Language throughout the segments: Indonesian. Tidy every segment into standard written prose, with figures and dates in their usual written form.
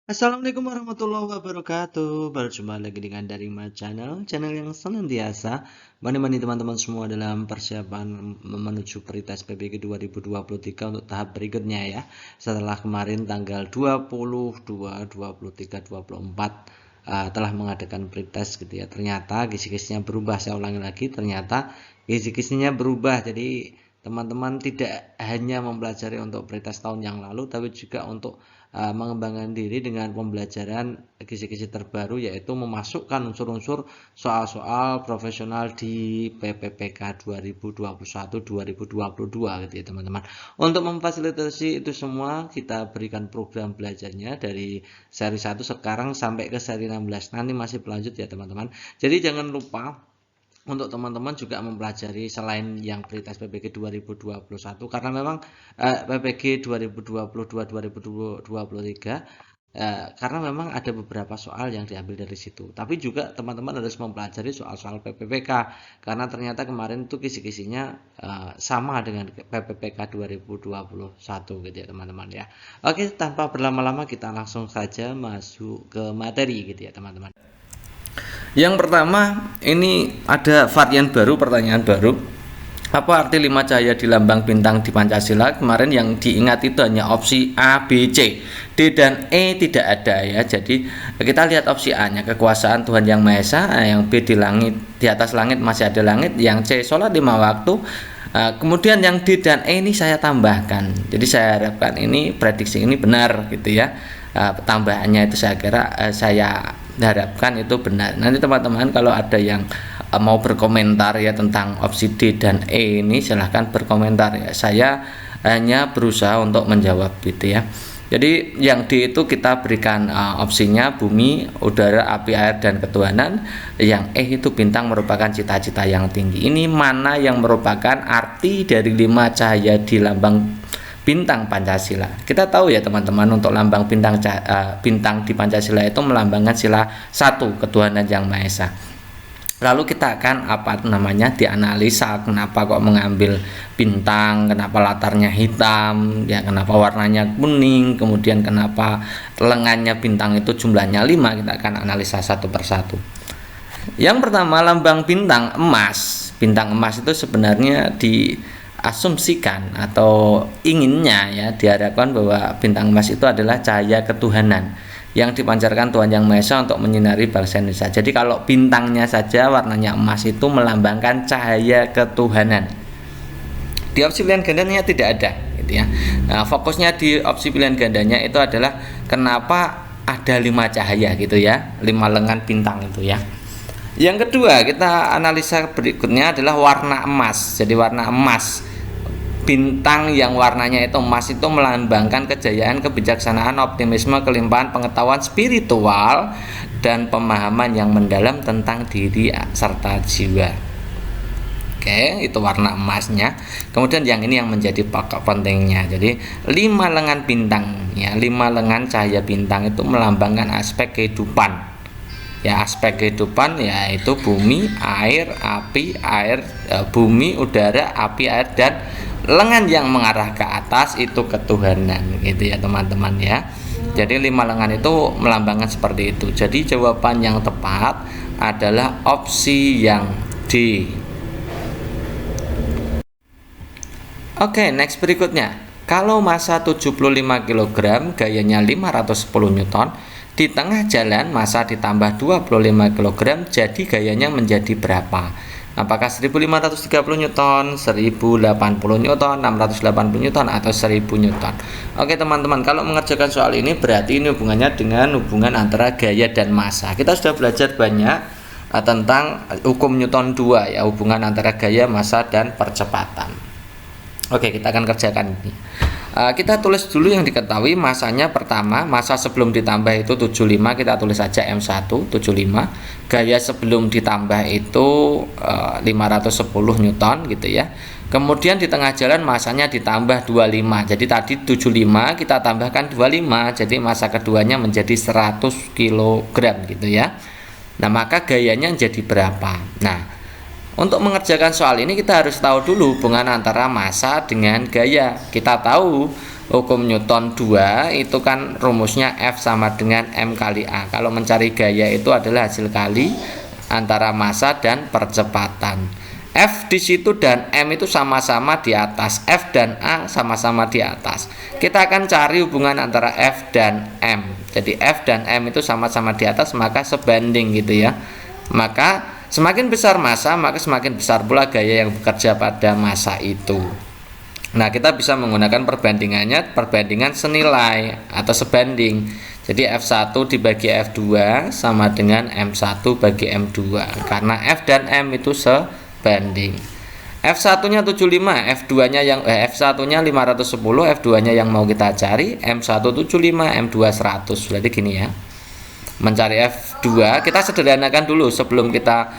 Assalamualaikum warahmatullahi wabarakatuh. Berjumpa lagi dengan Daring channel yang senantiasa menemani teman-teman semua dalam persiapan menuju Peritas PBG 2023 untuk tahap berikutnya ya. Setelah kemarin tanggal 22, 23, 24 telah mengadakan Peritas gitu ya. Ternyata kisi-kisinya berubah. Saya ulangi lagi, ternyata kisi-kisinya berubah. Jadi teman-teman tidak hanya mempelajari untuk Peritas tahun yang lalu, tapi juga untuk mengembangkan diri dengan pembelajaran kisi-kisi terbaru, yaitu memasukkan unsur-unsur soal-soal profesional di PPPK 2021-2022 gitu ya teman-teman. Untuk memfasilitasi itu semua, kita berikan program belajarnya dari seri 1 sekarang sampai ke seri 16. Nanti masih berlanjut ya teman-teman. Jadi jangan lupa untuk teman-teman juga mempelajari selain yang Prioritas PPG 2021, karena memang PPG 2022-2023 karena memang ada beberapa soal yang diambil dari situ. Tapi juga teman-teman harus mempelajari soal-soal PPPK, karena ternyata kemarin itu kisi-kisinya sama dengan PPPK 2021 gitu ya teman-teman ya. Oke, tanpa berlama-lama kita langsung saja masuk ke materi gitu ya teman-teman. Yang pertama, ini ada varian baru, pertanyaan baru. Apa arti 5 cahaya di lambang bintang di Pancasila? Kemarin yang diingat itu hanya opsi A, B, C. D dan E tidak ada ya. Jadi kita lihat opsi A-nya, kekuasaan Tuhan Yang Maha Esa. Yang B, di langit, di atas langit masih ada langit. Yang C, sholat 5 waktu. Kemudian yang D dan E ini saya tambahkan. Jadi saya harapkan ini prediksi ini benar gitu ya. Tambahannya itu saya kira saya harapkan itu benar. Nanti teman-teman kalau ada yang mau berkomentar ya tentang opsi D dan E ini, silahkan berkomentar ya. Saya hanya berusaha untuk menjawab gitu ya. Jadi yang D itu kita berikan opsinya bumi, udara, api, air, dan ketuhanan. Yang E itu bintang merupakan cita-cita yang tinggi. Ini mana yang merupakan arti dari 5 cahaya di lambang bintang Pancasila. Kita tahu ya teman-teman, untuk lambang bintang bintang di Pancasila itu melambangkan sila 1, ketuhanan Yang Maha Esa. Lalu kita akan dianalisa kenapa kok mengambil bintang, kenapa latarnya hitam, ya kenapa warnanya kuning, kemudian kenapa lengannya bintang itu jumlahnya 5. Kita akan analisa satu persatu. Yang pertama, lambang bintang emas. Bintang emas itu sebenarnya diasumsikan atau inginnya ya diharapkan bahwa bintang emas itu adalah cahaya ketuhanan yang dipancarkan Tuhan Yang Maha Esa untuk menyinari bangsa Indonesia. Jadi kalau bintangnya saja warnanya emas itu melambangkan cahaya ketuhanan. Di opsi pilihan gandanya tidak ada gitu ya. Nah, fokusnya di opsi pilihan gandanya itu adalah kenapa ada 5 cahaya gitu ya, 5 lengan bintang itu ya. Yang kedua, kita analisa berikutnya adalah warna emas. Jadi warna emas, bintang yang warnanya itu emas itu melambangkan kejayaan, kebijaksanaan, optimisme, kelimpahan pengetahuan spiritual, dan pemahaman yang mendalam tentang diri serta jiwa. Oke, itu warna emasnya. Kemudian yang ini yang menjadi pokok pentingnya. Jadi 5 lengan bintang ya, 5 lengan cahaya bintang itu melambangkan aspek kehidupan. Ya, aspek kehidupan yaitu bumi, air, api, bumi, udara, api, air, dan lengan yang mengarah ke atas itu ketuhanan gitu ya teman-teman ya. Jadi 5 lengan itu melambangkan seperti itu. Jadi jawaban yang tepat adalah opsi yang D. Oke, next berikutnya. Kalau massa 75 kg, gayanya 510 Newton, di tengah jalan massa ditambah 25 kg, jadi gayanya menjadi berapa? Apakah 1530 Newton, 1080 Newton, 680 Newton, atau 1000 Newton? Oke teman-teman, kalau mengerjakan soal ini berarti ini hubungannya dengan hubungan antara gaya dan massa. Kita sudah belajar banyak tentang hukum Newton 2 ya, hubungan antara gaya, massa, dan percepatan. Oke, kita akan kerjakan ini. Kita tulis dulu yang diketahui massanya. Pertama, massa sebelum ditambah itu 75, kita tulis saja M1 75. Gaya sebelum ditambah itu 510 Newton gitu ya. Kemudian di tengah jalan massanya ditambah 25. Jadi tadi 75 kita tambahkan 25, jadi massa keduanya menjadi 100 kg gitu ya. Nah, maka gayanya jadi berapa? Nah, Untuk mengerjakan soal ini kita harus tahu dulu hubungan antara massa dengan gaya. Kita tahu hukum Newton 2 itu kan rumusnya F sama dengan M kali A. Kalau mencari gaya itu adalah hasil kali antara massa dan percepatan. F di situ dan M itu sama-sama di atas. F dan A sama-sama di atas. Kita akan cari hubungan antara F dan M. Jadi F dan M itu sama-sama di atas, maka sebanding gitu ya. Maka semakin besar massa, maka semakin besar pula gaya yang bekerja pada massa itu. Nah, kita bisa menggunakan perbandingan senilai atau sebanding. Jadi F1 dibagi F2 sama dengan M1 bagi M2. Karena F dan M itu sebanding. F1-nya 75, F2-nya F1-nya 510, F2-nya yang mau kita cari, M1 75, M2 100. Berarti gini ya. Mencari F2 kita sederhanakan dulu sebelum kita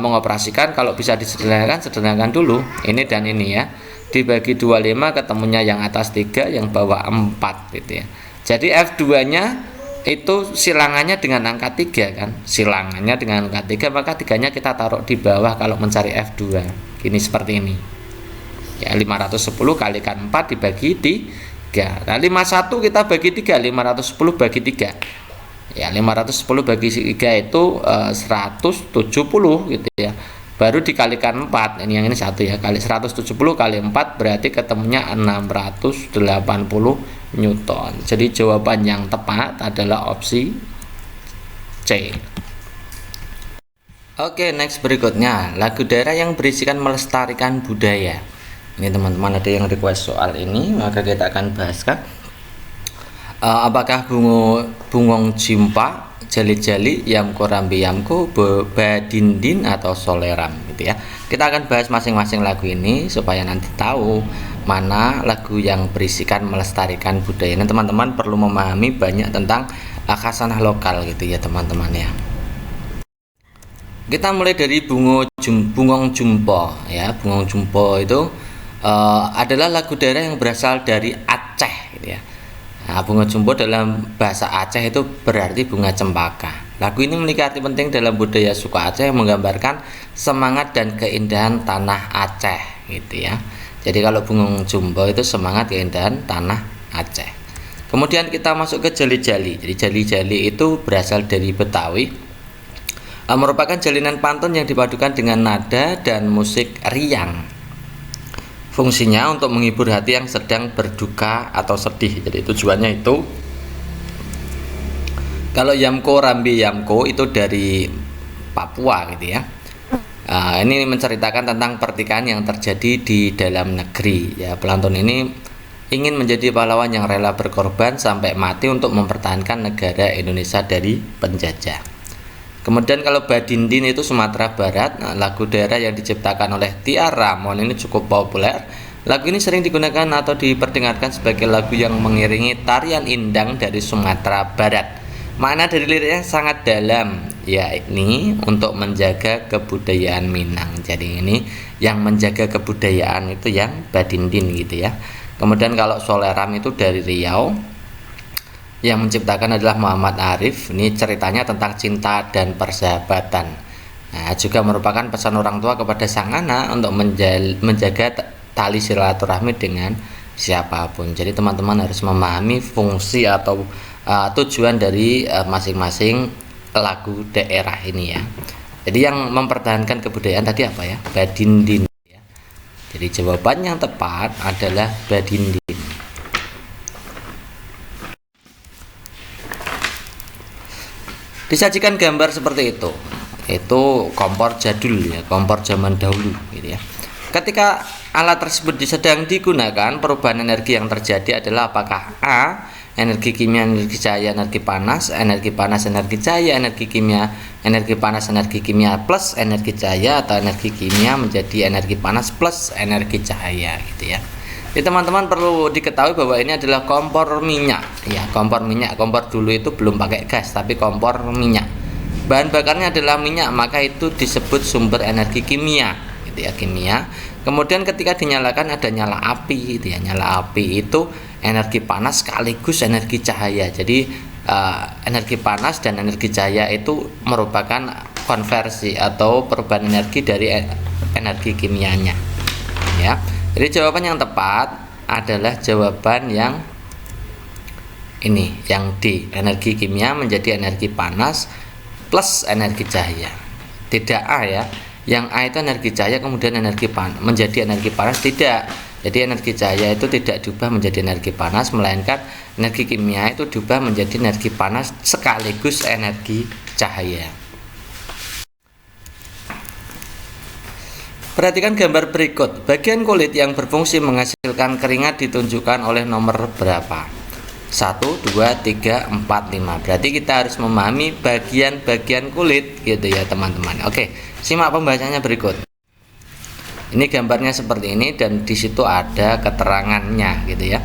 mengoperasikan. Kalau bisa disederhanakan, sederhanakan dulu ini dan ini ya. Dibagi 25 ketemunya yang atas 3, yang bawah 4 gitu ya. Jadi F2 nya itu silangannya dengan angka 3 kan. Silangannya dengan angka 3, maka 3-nya kita taruh di bawah kalau mencari F2. Ini seperti ini. Ya 510 kalikan 4 dibagi 3. Nah 51 kita bagi 3, 510 bagi 3. Ya 510 bagi 3 itu 170 gitu ya. Baru dikalikan 4, ini yang ini 1 ya, kali 170 kali 4 berarti ketemunya 680 Newton. Jadi jawaban yang tepat adalah opsi C. Oke, next berikutnya, lagu daerah yang berisikan melestarikan budaya. Ini teman-teman ada yang request soal ini, maka kita akan bahas kan. Apakah bungong jimpa, jali-jali, yamko rambi yamko, badindin atau soleram gitu ya. Kita akan bahas masing-masing lagu ini supaya nanti tahu mana lagu yang berisikan melestarikan budaya. Nah, teman-teman perlu memahami banyak tentang khasanah lokal gitu ya teman-teman ya. Kita mulai dari bungong jumpo ya. Bungong jumpo itu adalah lagu daerah yang berasal dari Aceh gitu ya. Nah, bunga jumbo dalam bahasa Aceh itu berarti bunga cempaka. Lagu ini memiliki arti penting dalam budaya suku Aceh yang menggambarkan semangat dan keindahan tanah Aceh gitu ya. Jadi kalau bunga jumbo itu semangat keindahan tanah Aceh. Kemudian kita masuk ke jali-jali. Jadi jali-jali itu berasal dari Betawi. Merupakan jalinan pantun yang dipadukan dengan nada dan musik riang. Fungsinya untuk menghibur hati yang sedang berduka atau sedih. Jadi tujuannya itu, kalau yamko rambi yamko itu dari Papua gitu ya. Ini menceritakan tentang pertikaian yang terjadi di dalam negeri ya. Pelantun ini ingin menjadi pahlawan yang rela berkorban sampai mati untuk mempertahankan negara Indonesia dari penjajah. Kemudian kalau badindin itu Sumatera Barat. Nah, lagu daerah yang diciptakan oleh T.R. Ramon ini cukup populer. Lagu ini sering digunakan atau diperdengarkan sebagai lagu yang mengiringi tarian indang dari Sumatera Barat. Makna dari liriknya sangat dalam, yakni untuk menjaga kebudayaan Minang. Jadi ini yang menjaga kebudayaan itu yang badindin gitu ya. Kemudian kalau soleram itu dari Riau. Yang menciptakan adalah Muhammad Arif. Ini ceritanya tentang cinta dan persahabatan. Nah, juga merupakan pesan orang tua kepada sang anak untuk menjaga tali silaturahmi dengan siapapun. Jadi teman-teman harus memahami fungsi atau tujuan dari masing-masing lagu daerah ini ya. Jadi yang mempertahankan kebudayaan tadi apa ya? Badindin ya. Jadi jawaban yang tepat adalah badindin. Disajikan gambar seperti itu kompor jadul ya, kompor zaman dahulu gitu ya. Ketika alat tersebut sedang digunakan, perubahan energi yang terjadi adalah apakah A, energi kimia, energi cahaya, energi panas, energi panas, energi cahaya, energi kimia, energi panas, energi kimia plus energi cahaya, atau energi kimia menjadi energi panas plus energi cahaya gitu ya. Jadi teman-teman perlu diketahui bahwa ini adalah kompor minyak ya, kompor minyak. Kompor dulu itu belum pakai gas tapi kompor minyak. Bahan bakarnya adalah minyak, maka itu disebut sumber energi kimia gitu ya, kimia. Kemudian ketika dinyalakan ada nyala api gitu ya. Nyala api itu energi panas sekaligus energi cahaya. Jadi energi panas dan energi cahaya itu merupakan konversi atau perubahan energi dari energi kimianya ya. Jadi jawaban yang tepat adalah jawaban yang ini, yang D, energi kimia menjadi energi panas plus energi cahaya. Tidak A ya. Yang A itu energi cahaya kemudian menjadi energi panas, tidak. Jadi energi cahaya itu tidak diubah menjadi energi panas, melainkan energi kimia itu diubah menjadi energi panas sekaligus energi cahaya. Perhatikan gambar berikut. Bagian kulit yang berfungsi menghasilkan keringat ditunjukkan oleh nomor berapa? 1, 2, 3, 4, 5. Berarti kita harus memahami bagian-bagian kulit gitu ya teman-teman. Oke, simak pembahasannya berikut. Ini gambarnya seperti ini dan di situ ada keterangannya gitu ya.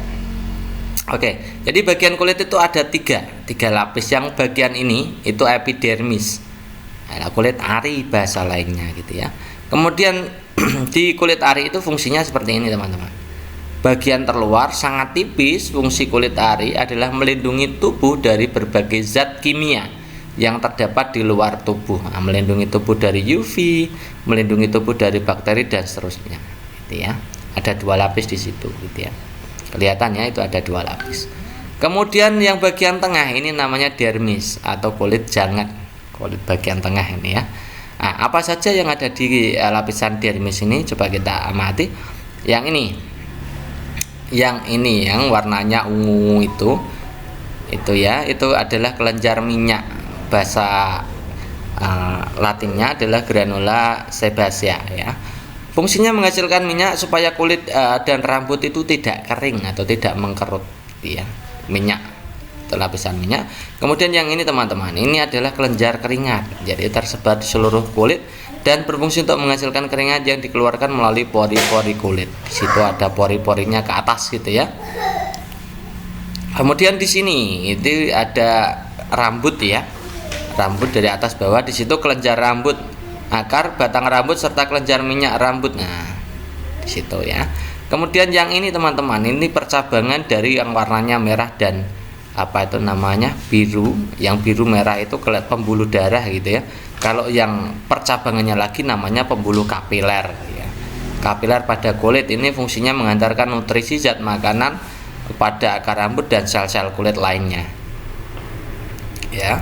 Oke, jadi bagian kulit itu ada tiga lapis. Yang bagian ini itu epidermis. Nah, kulit ari bahasa lainnya gitu ya. Kemudian di kulit ari itu fungsinya seperti ini teman-teman. Bagian terluar sangat tipis, fungsi kulit ari adalah melindungi tubuh dari berbagai zat kimia yang terdapat di luar tubuh. Nah, melindungi tubuh dari UV, melindungi tubuh dari bakteri dan seterusnya gitu ya. Ada 2 lapis di situ gitu ya. Kelihatannya itu ada 2 lapis. Kemudian yang bagian tengah ini namanya dermis atau kulit jangat. Kulit bagian tengah ini ya. Nah, apa saja yang ada di lapisan dermis ini coba kita amati. Yang ini yang warnanya ungu itu ya, itu adalah kelenjar minyak. Bahasa Latinnya adalah granula sebacea ya. Fungsinya menghasilkan minyak supaya kulit dan rambut itu tidak kering atau tidak mengkerut ya. Minyak itu lapisan minyak. Kemudian yang ini teman-teman, ini adalah kelenjar keringat. Jadi tersebar di seluruh kulit dan berfungsi untuk menghasilkan keringat yang dikeluarkan melalui pori-pori kulit. Di situ ada pori-porinya ke atas gitu ya. Kemudian di sini itu ada rambut ya. Rambut dari atas bawah, di situ kelenjar rambut, akar, batang rambut serta kelenjar minyak rambut. Nah, di situ ya. Kemudian yang ini teman-teman, ini percabangan dari yang warnanya merah dan apa itu namanya biru. Yang biru merah itu pembuluh darah gitu ya. Kalau yang percabangannya lagi namanya pembuluh kapiler ya. Kapiler pada kulit ini fungsinya mengantarkan nutrisi zat makanan kepada akar rambut dan sel-sel kulit lainnya ya.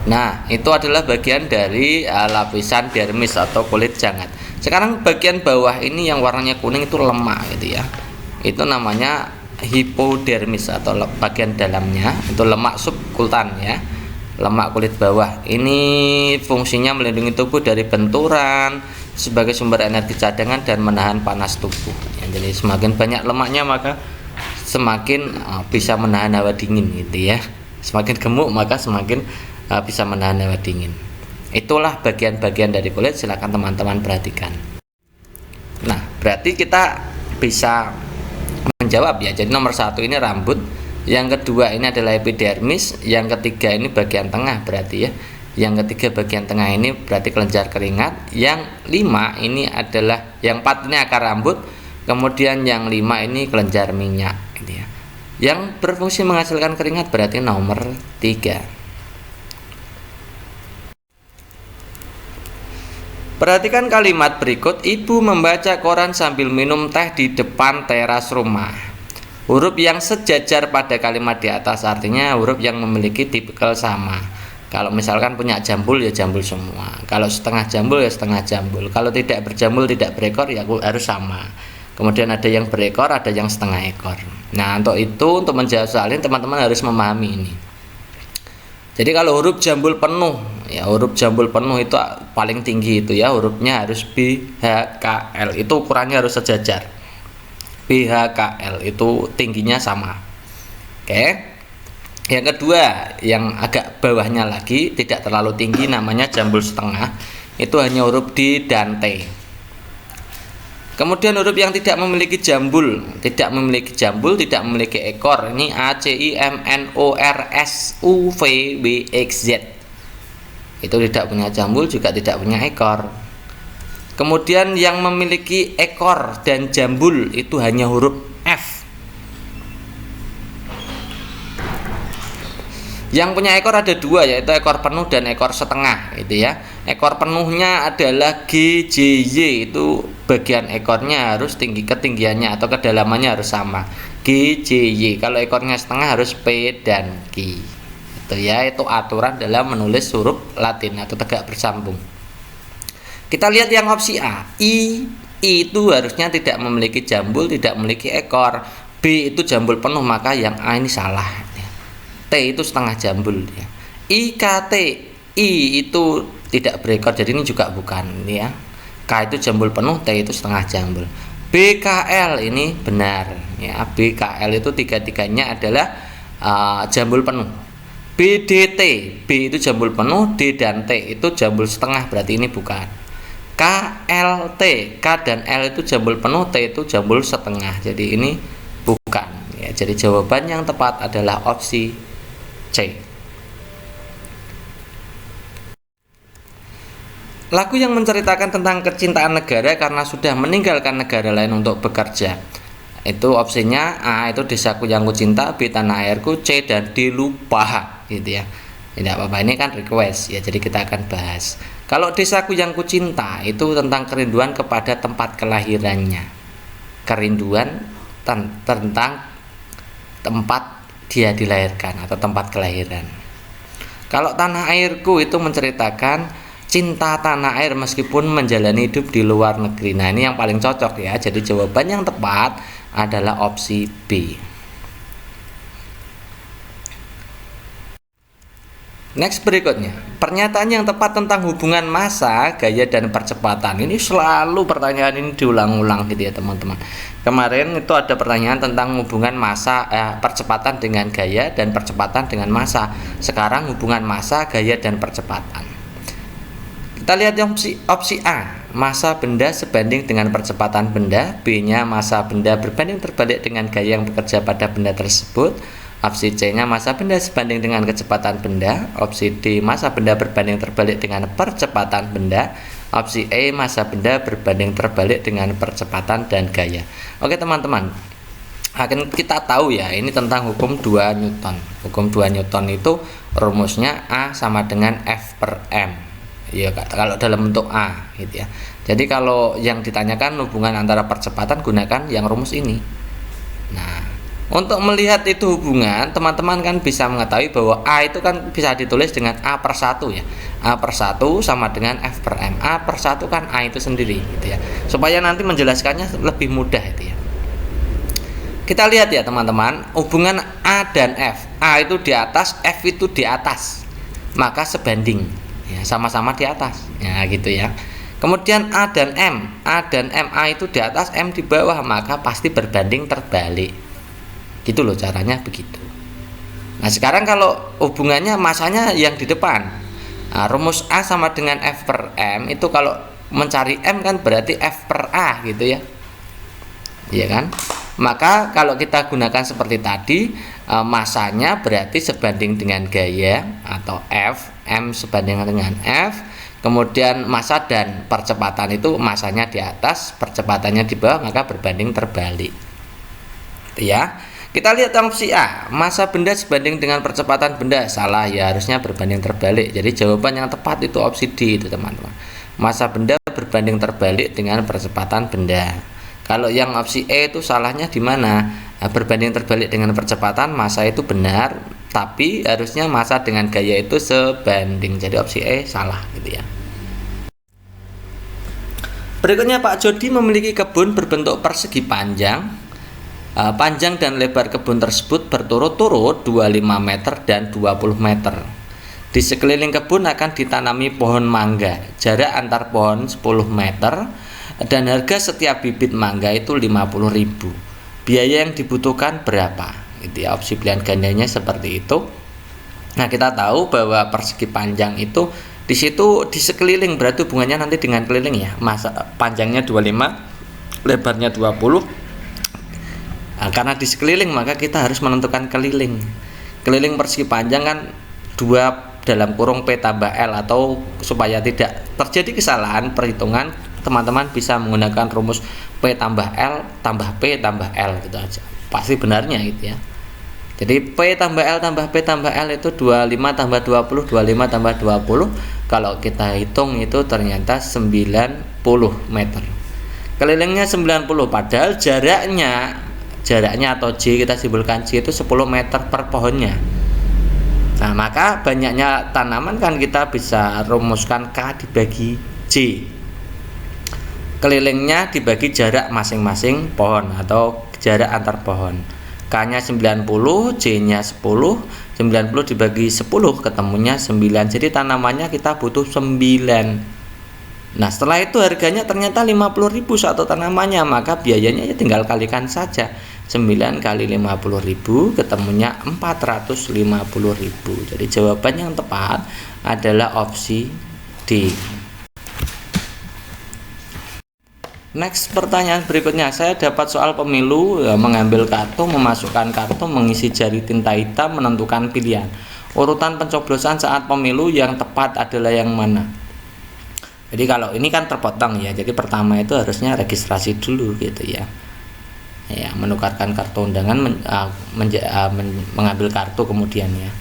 Nah, itu adalah bagian dari lapisan dermis atau kulit jangat. Sekarang bagian bawah ini yang warnanya kuning itu lemak gitu ya. Itu namanya hipodermis atau bagian dalamnya itu lemak subkutan ya. Lemak kulit bawah. Ini fungsinya melindungi tubuh dari benturan sebagai sumber energi cadangan dan menahan panas tubuh. Ya, jadi semakin banyak lemaknya maka semakin bisa menahan hawa dingin gitu ya. Semakin gemuk maka semakin bisa menahan hawa dingin. Itulah bagian-bagian dari kulit, silakan teman-teman perhatikan. Nah, berarti kita bisa menjawab ya. Jadi nomor 1 ini rambut, yang kedua ini adalah epidermis, yang ketiga ini bagian tengah berarti ya. Yang ketiga bagian tengah ini berarti kelenjar keringat. Yang 5 ini adalah, yang 4 ini akar rambut, kemudian yang 5 ini kelenjar minyak gitu ya. Yang berfungsi menghasilkan keringat berarti nomor 3. Perhatikan kalimat berikut. Ibu membaca koran sambil minum teh di depan teras rumah. Huruf yang sejajar pada kalimat di atas artinya huruf yang memiliki tipikal sama. Kalau misalkan punya jambul ya jambul semua. Kalau setengah jambul ya setengah jambul. Kalau tidak berjambul, tidak berekor ya harus sama. Kemudian ada yang berekor, ada yang setengah ekor. Nah, untuk itu, untuk menjawab soal ini teman-teman harus memahami ini. Jadi kalau huruf jambul penuh, ya huruf jambul penuh itu paling tinggi itu ya, hurufnya harus B, H, K, L. Itu ukurannya harus sejajar. B, H, K, L itu tingginya sama. Oke. Yang kedua, yang agak bawahnya lagi, tidak terlalu tinggi, namanya jambul setengah. Itu hanya huruf D dan T. Kemudian huruf yang tidak memiliki jambul, tidak memiliki ekor. Ini A, C, I, M, N, O, R, S, U, V, W, X, Z. Itu tidak punya jambul, juga tidak punya ekor. Kemudian yang memiliki ekor dan jambul itu hanya huruf F. Yang punya ekor ada 2, yaitu ekor penuh dan ekor setengah, gitu ya. Ekor penuhnya adalah GJY, itu bagian ekornya harus ketinggiannya atau kedalamannya harus sama. GJY. Kalau ekornya setengah harus P dan Q. Itu ya, itu aturan dalam menulis huruf Latin atau tegak bersambung. Kita lihat yang opsi A. I itu harusnya tidak memiliki jambul, tidak memiliki ekor. B itu jambul penuh, maka yang A ini salah. T itu setengah jambul ya. IKT, I itu tidak berekor, jadi ini juga bukan ya. K itu jambul penuh, T itu setengah jambul. BKL ini benar ya. BKL itu tiga-tiganya adalah jambul penuh. BDT, B itu jambul penuh, D dan T itu jambul setengah, berarti ini bukan. KLT, K dan L itu jambul penuh, T itu jambul setengah, jadi ini bukan ya. Jadi jawaban yang tepat adalah opsi C. Lagu yang menceritakan tentang kecintaan negara karena sudah meninggalkan negara lain untuk bekerja. Itu opsinya A itu Desaku Yang Kucinta, B Tanah Airku, C dan D Lupa gitu ya. Tidak apa-apa, ini kan request ya, jadi kita akan bahas. Kalau Desaku Yang Kucinta itu tentang kerinduan kepada tempat kelahirannya. Kerinduan tentang tempat dia dilahirkan atau tempat kelahiran. Kalau Tanah Airku itu menceritakan cinta tanah air meskipun menjalani hidup di luar negeri. Nah, ini yang paling cocok ya. Jadi jawaban yang tepat adalah opsi B. Next berikutnya, pernyataan yang tepat tentang hubungan massa, gaya dan percepatan. Ini selalu pertanyaan ini diulang-ulang gitu ya teman-teman. Kemarin itu ada pertanyaan tentang hubungan massa, percepatan dengan gaya dan percepatan dengan massa. Sekarang hubungan massa, gaya dan percepatan. Kita lihat yang opsi A, massa benda sebanding dengan percepatan benda. B-nya massa benda berbanding terbalik dengan gaya yang bekerja pada benda tersebut. Opsi C-nya massa benda sebanding dengan kecepatan benda. Opsi D, massa benda berbanding terbalik dengan percepatan benda. Opsi E, massa benda berbanding terbalik dengan percepatan dan gaya. Oke teman-teman, akan kita tahu ya, ini tentang hukum 2 Newton. Hukum 2 Newton itu rumusnya A sama dengan F per M. Ya, kalau dalam bentuk A gitu ya. Jadi kalau yang ditanyakan hubungan antara percepatan, gunakan yang rumus ini. Nah, untuk melihat itu hubungan, teman-teman kan bisa mengetahui bahwa A itu kan bisa ditulis dengan A per 1 ya. A per 1 sama dengan F per M. A per 1 kan A itu sendiri gitu ya. Supaya nanti menjelaskannya lebih mudah itu ya. Kita lihat ya teman-teman, hubungan A dan F. A itu di atas, F itu di atas. Maka sebanding. Ya, sama-sama di atas ya gitu ya. Kemudian A dan M, A itu di atas, M di bawah, maka pasti berbanding terbalik gitu loh, caranya begitu. Nah sekarang kalau hubungannya massanya yang di depan, nah, rumus A sama dengan F per M itu kalau mencari M kan berarti F per A gitu ya, iya kan. Maka kalau kita gunakan seperti tadi, massanya berarti sebanding dengan gaya atau F, M sebanding dengan F. Kemudian massa dan percepatan itu massanya di atas, percepatannya di bawah, maka berbanding terbalik ya. Kita lihat opsi A, massa benda sebanding dengan percepatan benda. Salah ya, harusnya berbanding terbalik. Jadi jawaban yang tepat itu opsi D itu teman-teman. Massa benda berbanding terbalik dengan percepatan benda. Kalau yang opsi E itu salahnya di mana? Nah, berbanding terbalik dengan percepatan, massa itu benar, tapi harusnya massa dengan gaya itu sebanding. Jadi opsi E salah gitu ya. Berikutnya Pak Jody memiliki kebun berbentuk persegi panjang. Panjang dan lebar kebun tersebut berturut-turut 25 meter dan 20 meter. Di sekeliling kebun akan ditanami pohon mangga. Jarak antar pohon 10 meter. Dan harga setiap bibit mangga itu 50.000. Biaya yang dibutuhkan berapa? Itu ya, opsi pilihan gandanya seperti itu. Nah, kita tahu bahwa persegi panjang itu di situ di sekeliling, berarti hubungannya nanti dengan keliling ya. Masa panjangnya 25, lebarnya 20. Nah, karena di sekeliling maka kita harus menentukan keliling. Keliling persegi panjang kan 2 dalam kurung P tambah L, atau supaya tidak terjadi kesalahan perhitungan, teman-teman bisa menggunakan rumus P tambah L tambah P tambah L gitu aja. Pasti benarnya gitu ya. Jadi P tambah L tambah P tambah L itu 25 tambah 20, 25 tambah 20, Kalau kita hitung itu ternyata 90 meter. Kelilingnya 90, padahal jaraknya atau J, kita simbolkan J itu 10 meter per pohonnya. Nah, maka banyaknya tanaman kan kita bisa rumuskan K dibagi J. Kelilingnya dibagi jarak masing-masing pohon atau jarak antar pohon. K-nya 90, J-nya 10, 90 dibagi 10 ketemunya 9. Jadi tanamannya kita butuh 9. Nah, setelah itu harganya ternyata 50.000 satu tanamannya, maka biayanya ya tinggal kalikan saja. 9 kali 50.000 ketemunya 450.000. Jadi jawaban yang tepat adalah opsi D. Next, pertanyaan berikutnya, saya dapat soal pemilu, mengambil kartu, memasukkan kartu, mengisi jari tinta hitam, menentukan pilihan. Urutan pencoblosan saat pemilu yang tepat adalah yang mana? Jadi kalau ini kan terpotong ya, jadi pertama itu harusnya registrasi dulu gitu ya. Ya, menukarkan kartu undangan, mengambil kartu kemudian ya.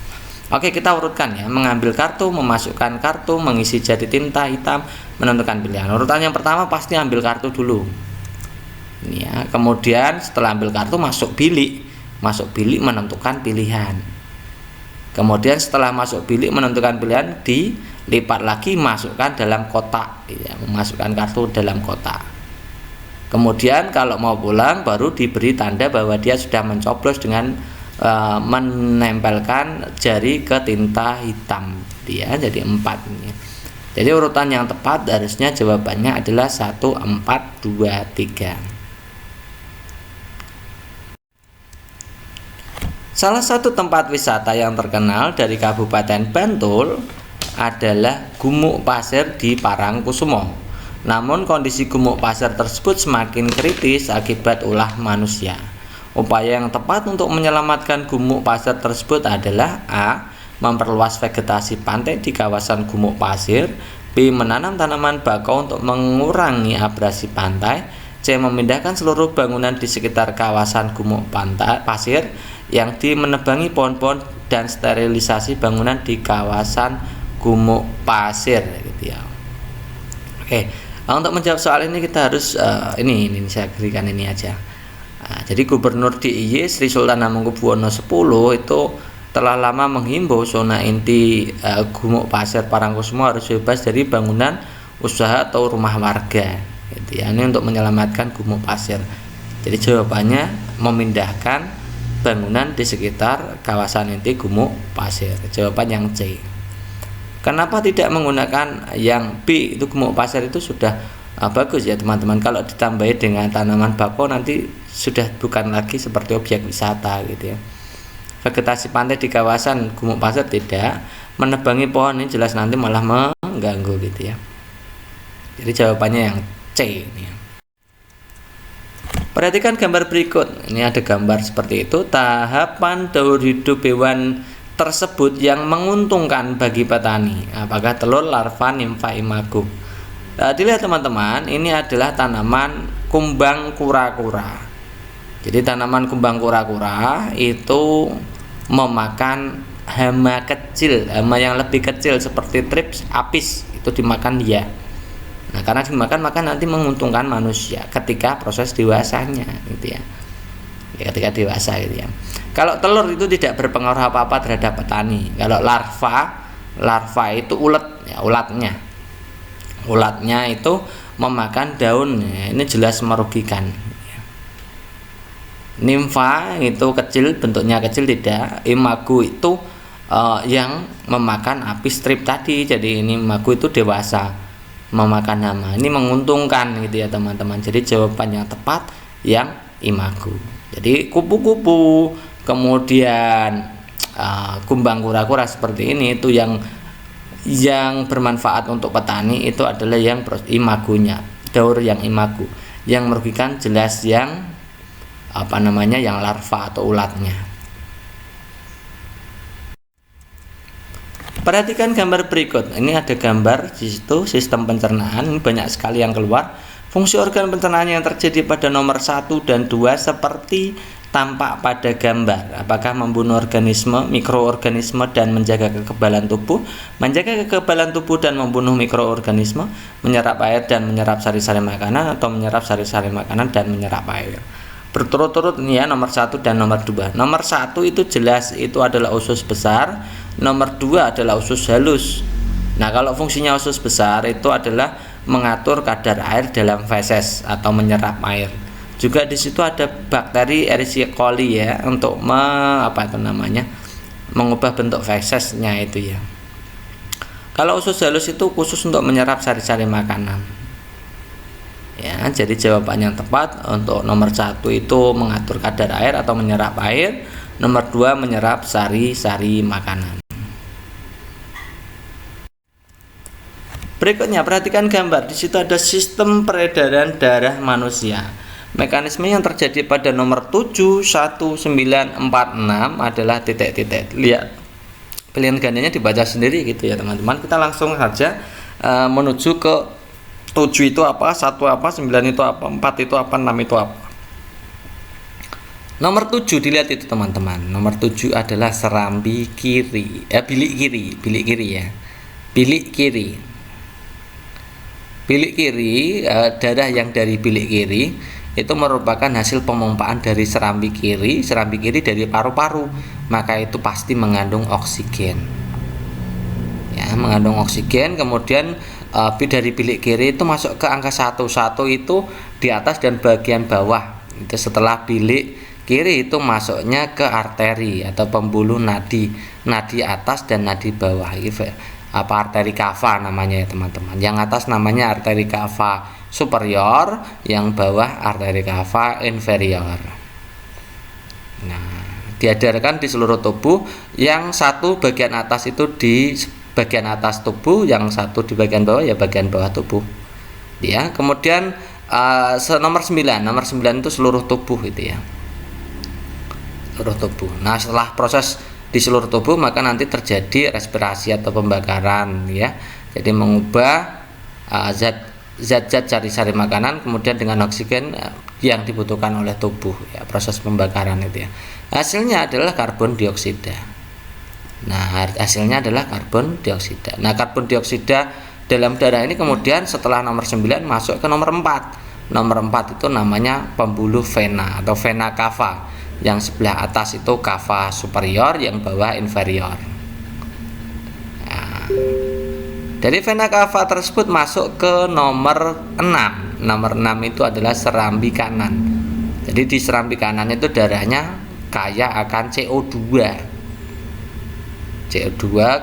Oke, kita urutkan ya, mengambil kartu, memasukkan kartu, mengisi jari tinta hitam, menentukan pilihan. Urutan yang pertama pasti ambil kartu dulu. Ini ya, kemudian setelah ambil kartu masuk bilik menentukan pilihan. Kemudian setelah masuk bilik menentukan pilihan, dilipat lagi, masukkan dalam kotak ya, memasukkan kartu dalam kotak. Kemudian kalau mau pulang baru diberi tanda bahwa dia sudah mencoblos dengan menempelkan jari ke tinta hitam dia, jadi 4 ini. Jadi urutan yang tepat harusnya jawabannya adalah 1, 4, 2, 3. Salah satu tempat wisata yang terkenal dari Kabupaten Bantul adalah Gumuk Pasir di Parangkusumo. Namun kondisi gumuk pasir tersebut semakin kritis akibat ulah manusia. Upaya yang tepat untuk menyelamatkan gumuk pasir tersebut adalah A. Memperluas vegetasi pantai di kawasan gumuk pasir. B. Menanam tanaman bakau untuk mengurangi abrasi pantai. C. Memindahkan seluruh bangunan di sekitar kawasan gumuk pantai pasir yang menebangi pohon-pohon dan sterilisasi bangunan di kawasan gumuk pasir gitu ya. Oke, untuk menjawab soal ini kita harus ini saya berikan ini aja. Nah, jadi Gubernur DIY Sri Sultan Hamengkubuwono X itu telah lama menghimbau zona inti Gumuk Pasir Parangkusumo harus bebas dari bangunan usaha atau rumah warga gitu ya. Ini untuk menyelamatkan gumuk pasir. Jadi jawabannya memindahkan bangunan di sekitar kawasan inti gumuk pasir. Jawaban yang C. Kenapa tidak menggunakan yang B? Itu gumuk pasir itu sudah bagus ya teman-teman. Kalau ditambahi dengan tanaman bakau nanti sudah bukan lagi seperti objek wisata gitu ya. Vegetasi pantai di kawasan gumuk pasir tidak, menebangi pohon ini jelas nanti malah mengganggu gitu ya. Jadi jawabannya yang C ini ya. Perhatikan gambar berikut. Ini ada gambar seperti itu. Tahapan daur hidup hewan tersebut yang menguntungkan bagi petani. Apakah telur, larva, nimfa, imago? Dilihat teman-teman, ini adalah tanaman kumbang kura-kura. Jadi tanaman kumbang kura-kura itu memakan hama kecil, hama yang lebih kecil seperti trips, apis, itu dimakan dia. Nah, karena dimakan maka nanti menguntungkan manusia ketika proses dewasanya gitu ya. Ketika dewasa gitu ya. Kalau telur itu tidak berpengaruh apa-apa terhadap petani. Kalau larva itu ulet ya, ulatnya itu memakan daun ya, ini jelas merugikan. Nimfa itu kecil, bentuknya kecil tidak. Imago itu yang memakan apis strip tadi. Jadi ini imago itu dewasa memakan hama. Ini menguntungkan gitu ya teman-teman. Jadi jawaban yang tepat yang imago. Jadi kupu-kupu, kemudian kumbang kura-kura seperti ini itu yang bermanfaat untuk petani itu adalah yang imagonya, daur yang imago. Yang merugikan jelas yang yang larva atau ulatnya. Perhatikan gambar berikut. Ini ada gambar di situ sistem pencernaan. Ini banyak sekali yang keluar. Fungsi organ pencernaan yang terjadi pada nomor 1 dan 2 seperti tampak pada gambar. Apakah membunuh organisme, mikroorganisme dan menjaga kekebalan tubuh, menjaga kekebalan tubuh dan membunuh mikroorganisme, menyerap air dan menyerap sari-sari makanan, atau menyerap sari-sari makanan dan menyerap air. Berturut-turut ini ya, nomor 1 dan nomor 2. Nomor 1 itu jelas itu adalah usus besar, nomor 2 adalah usus halus. Nah, kalau fungsinya usus besar itu adalah mengatur kadar air dalam feses atau menyerap air. Juga di situ ada bakteri Escherichia coli ya, untuk mengubah bentuk fesesnya itu ya. Kalau usus halus itu khusus untuk menyerap sari-sari makanan. Ya, jadi jawaban yang tepat untuk nomor 1 itu mengatur kadar air atau menyerap air, nomor 2 menyerap sari-sari makanan. Berikutnya perhatikan gambar. Di situ ada sistem peredaran darah manusia. Mekanisme yang terjadi pada nomor 71946 adalah titik-titik. Lihat, pilihan gandanya dibaca sendiri gitu ya teman-teman. Kita langsung saja menuju ke 7 itu apa, 1 apa, 9 itu apa, 4 itu apa, 6 itu apa. Nomor 7 dilihat itu teman-teman. Nomor 7 adalah serambi kiri, bilik kiri ya. Bilik kiri. Bilik kiri, darah yang dari bilik kiri itu merupakan hasil pemompaan dari serambi kiri dari paru-paru, maka itu pasti mengandung oksigen. Ya, mengandung oksigen, kemudian dari bilik kiri itu masuk ke angka 1 itu di atas dan bagian bawah. Itu setelah bilik kiri itu masuknya ke arteri atau pembuluh nadi atas dan nadi bawah. Arteri kava namanya ya teman-teman. Yang atas namanya arteri kava superior, yang bawah arteri kava inferior. Nah, diedarkan di seluruh tubuh. Yang satu bagian atas itu di bagian atas tubuh, yang satu di bagian bawah ya bagian bawah tubuh. Ya, kemudian nomor 9 itu seluruh tubuh itu ya. Seluruh tubuh. Nah, setelah proses di seluruh tubuh maka nanti terjadi respirasi atau pembakaran ya. Jadi mengubah zat-zat sari-sari makanan kemudian dengan oksigen yang dibutuhkan oleh tubuh ya, proses pembakaran itu ya. Hasilnya adalah karbon dioksida. Nah, hasilnya adalah karbon dioksida. Nah, karbon dioksida dalam darah ini kemudian setelah nomor 9 masuk ke nomor 4. Nomor 4 itu namanya pembuluh vena atau vena cava. Yang sebelah atas itu cava superior, yang bawah inferior. Nah, dari vena cava tersebut masuk ke nomor 6. Nomor 6 itu adalah serambi kanan. Jadi di serambi kanan itu darahnya kaya akan CO2.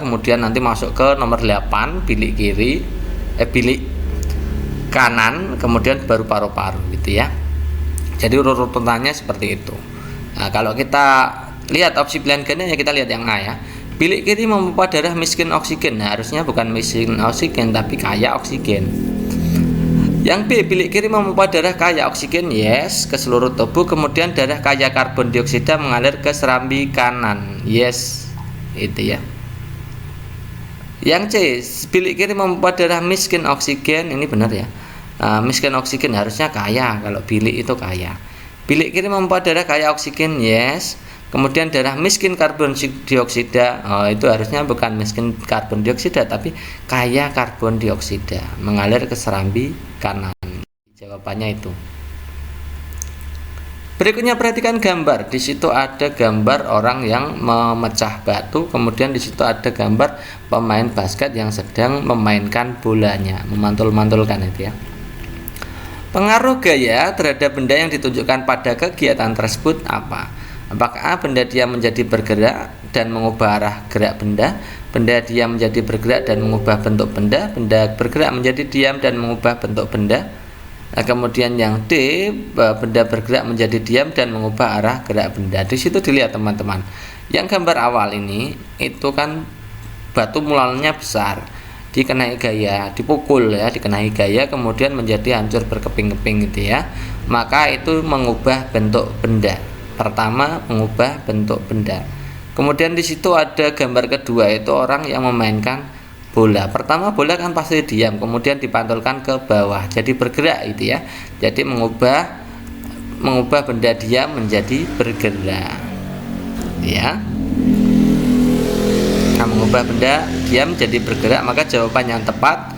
Kemudian nanti masuk ke nomor 8 bilik kanan, kemudian baru paru-paru gitu ya. Jadi urutannya seperti itu. Nah, kalau kita lihat opsi pilihan gandanya, kita lihat yang A ya. Bilik kiri memompa darah miskin oksigen. Nah, harusnya bukan miskin oksigen tapi kaya oksigen. Yang B, bilik kiri memompa darah kaya oksigen, yes, ke seluruh tubuh. Kemudian darah kaya karbon dioksida mengalir ke serambi kanan, yes, itu ya. Yang C, bilik kiri memompa darah miskin oksigen, ini benar ya. Miskin oksigen harusnya kaya, kalau bilik itu kaya. Bilik kiri memompa darah kaya oksigen, yes. Kemudian darah miskin karbon dioksida, itu harusnya bukan miskin karbon dioksida tapi kaya karbon dioksida, mengalir ke serambi kanan. Jawabannya itu. Berikutnya perhatikan gambar. Di situ ada gambar orang yang memecah batu, kemudian di situ ada gambar pemain basket yang sedang memainkan bolanya, memantul-mantulkan itu ya. Pengaruh gaya terhadap benda yang ditunjukkan pada kegiatan tersebut apa? Apakah A, benda diam menjadi bergerak dan mengubah arah gerak benda, benda diam menjadi bergerak dan mengubah bentuk benda, benda bergerak menjadi diam dan mengubah bentuk benda. Nah, kemudian yang D, benda bergerak menjadi diam dan mengubah arah gerak benda. Di situ dilihat teman-teman. Yang gambar awal ini itu kan batu mulanya besar, dikenai gaya, dipukul ya, dikenai gaya kemudian menjadi hancur berkeping-keping gitu ya. Maka itu mengubah bentuk benda. Pertama mengubah bentuk benda. Kemudian di situ ada gambar kedua, itu orang yang memainkan bola. Pertama bola kan pasti diam, kemudian dipantulkan ke bawah, jadi bergerak itu ya. Jadi mengubah mengubah benda diam menjadi bergerak, ya. Nah, mengubah benda diam menjadi bergerak, maka jawaban yang tepat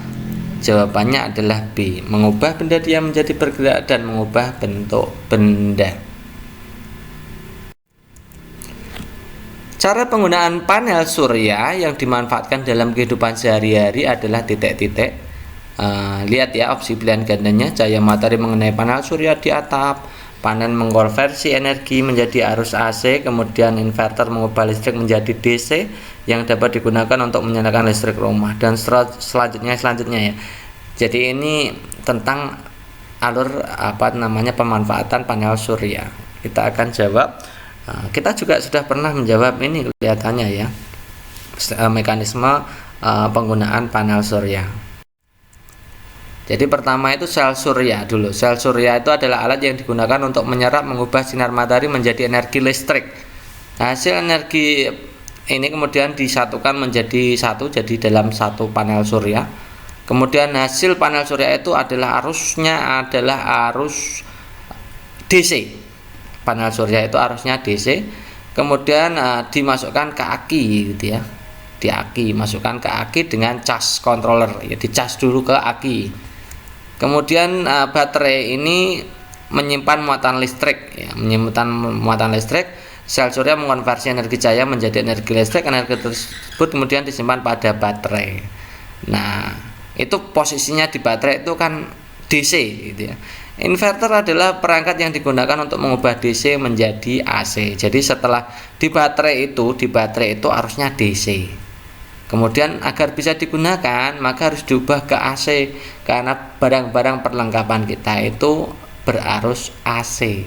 jawabannya adalah B, mengubah benda diam menjadi bergerak dan mengubah bentuk benda. Cara penggunaan panel surya yang dimanfaatkan dalam kehidupan sehari-hari adalah titik-titik. Lihat ya opsi pilihan gandanya, cahaya matahari mengenai panel surya di atap, panel mengkonversi energi menjadi arus AC, kemudian inverter mengubah listrik menjadi DC yang dapat digunakan untuk menyalakan listrik rumah, dan selanjutnya ya. Jadi ini tentang alur pemanfaatan panel surya. Kita akan jawab. Kita juga sudah pernah menjawab ini kelihatannya ya, mekanisme penggunaan panel surya. Jadi pertama itu sel surya dulu. Sel surya itu adalah alat yang digunakan untuk menyerap mengubah sinar matahari menjadi energi listrik. Hasil energi ini kemudian disatukan menjadi satu, jadi dalam satu panel surya. Kemudian hasil panel surya itu adalah arusnya adalah arus DC. Panel surya itu arusnya DC, kemudian dimasukkan ke aki gitu ya, di aki, masukkan ke aki dengan cas controller ya, dicas dulu ke aki. Kemudian baterai ini menyimpan muatan listrik ya, sel surya mengonversi energi cahaya menjadi energi listrik. Energi tersebut kemudian disimpan pada baterai. Nah, itu posisinya di baterai itu kan DC gitu ya. Inverter adalah perangkat yang digunakan untuk mengubah DC menjadi AC. Jadi setelah di baterai itu arusnya DC. Kemudian agar bisa digunakan maka harus diubah ke AC, karena barang-barang perlengkapan kita itu berarus AC.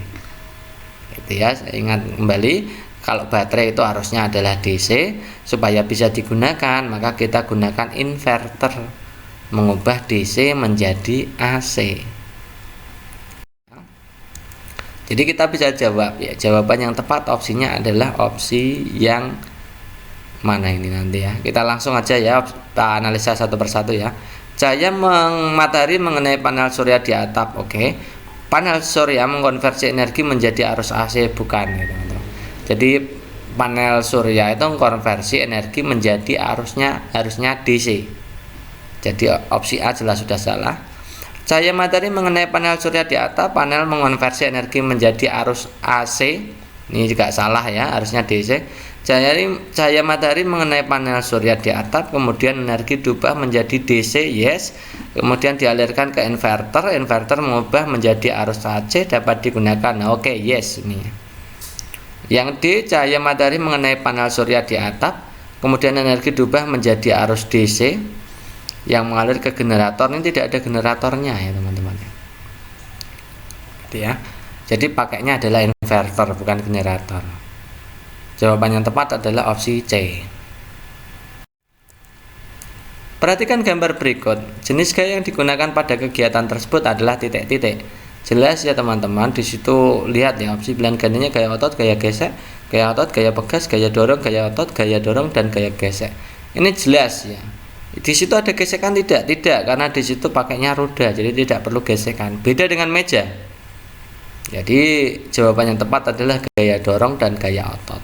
Gitu ya, saya ingat kembali, kalau baterai itu arusnya adalah DC, supaya bisa digunakan maka kita gunakan inverter mengubah DC menjadi AC. Jadi kita bisa jawab ya, jawaban yang tepat opsinya adalah opsi yang mana ini nanti ya. Kita langsung aja ya, kita analisa satu persatu ya. Cahaya matahari mengenai panel surya di atap, oke. Panel surya mengkonversi energi menjadi arus AC, bukan ya teman-teman. Jadi panel surya itu mengkonversi energi menjadi harusnya DC. Jadi opsi A jelas sudah salah. Cahaya matahari mengenai panel surya di atap, panel mengonversi energi menjadi arus AC. Ini juga salah ya, harusnya DC. Cahaya matahari mengenai panel surya di atap, kemudian energi diubah menjadi DC, yes. Kemudian dialirkan ke inverter, inverter mengubah menjadi arus AC, dapat digunakan. Nah, oke, yes ini. Yang D, cahaya matahari mengenai panel surya di atap, kemudian energi diubah menjadi arus DC yang mengalir ke generator. Ini tidak ada generatornya ya teman-teman ya. Jadi pakainya adalah inverter, bukan generator. Jawaban yang tepat adalah opsi C. Perhatikan gambar berikut. Jenis gaya yang digunakan pada kegiatan tersebut adalah titik-titik. Jelas ya teman-teman, di situ lihat ya opsi pilihan gandanya gaya otot, gaya gesek, gaya otot, gaya pegas, gaya dorong, gaya otot, gaya dorong, dan gaya gesek. Ini jelas ya. Di situ ada gesekan tidak? Tidak, karena di situ pakainya roda, jadi tidak perlu gesekan. Beda dengan meja. Jadi jawaban yang tepat adalah gaya dorong dan gaya otot.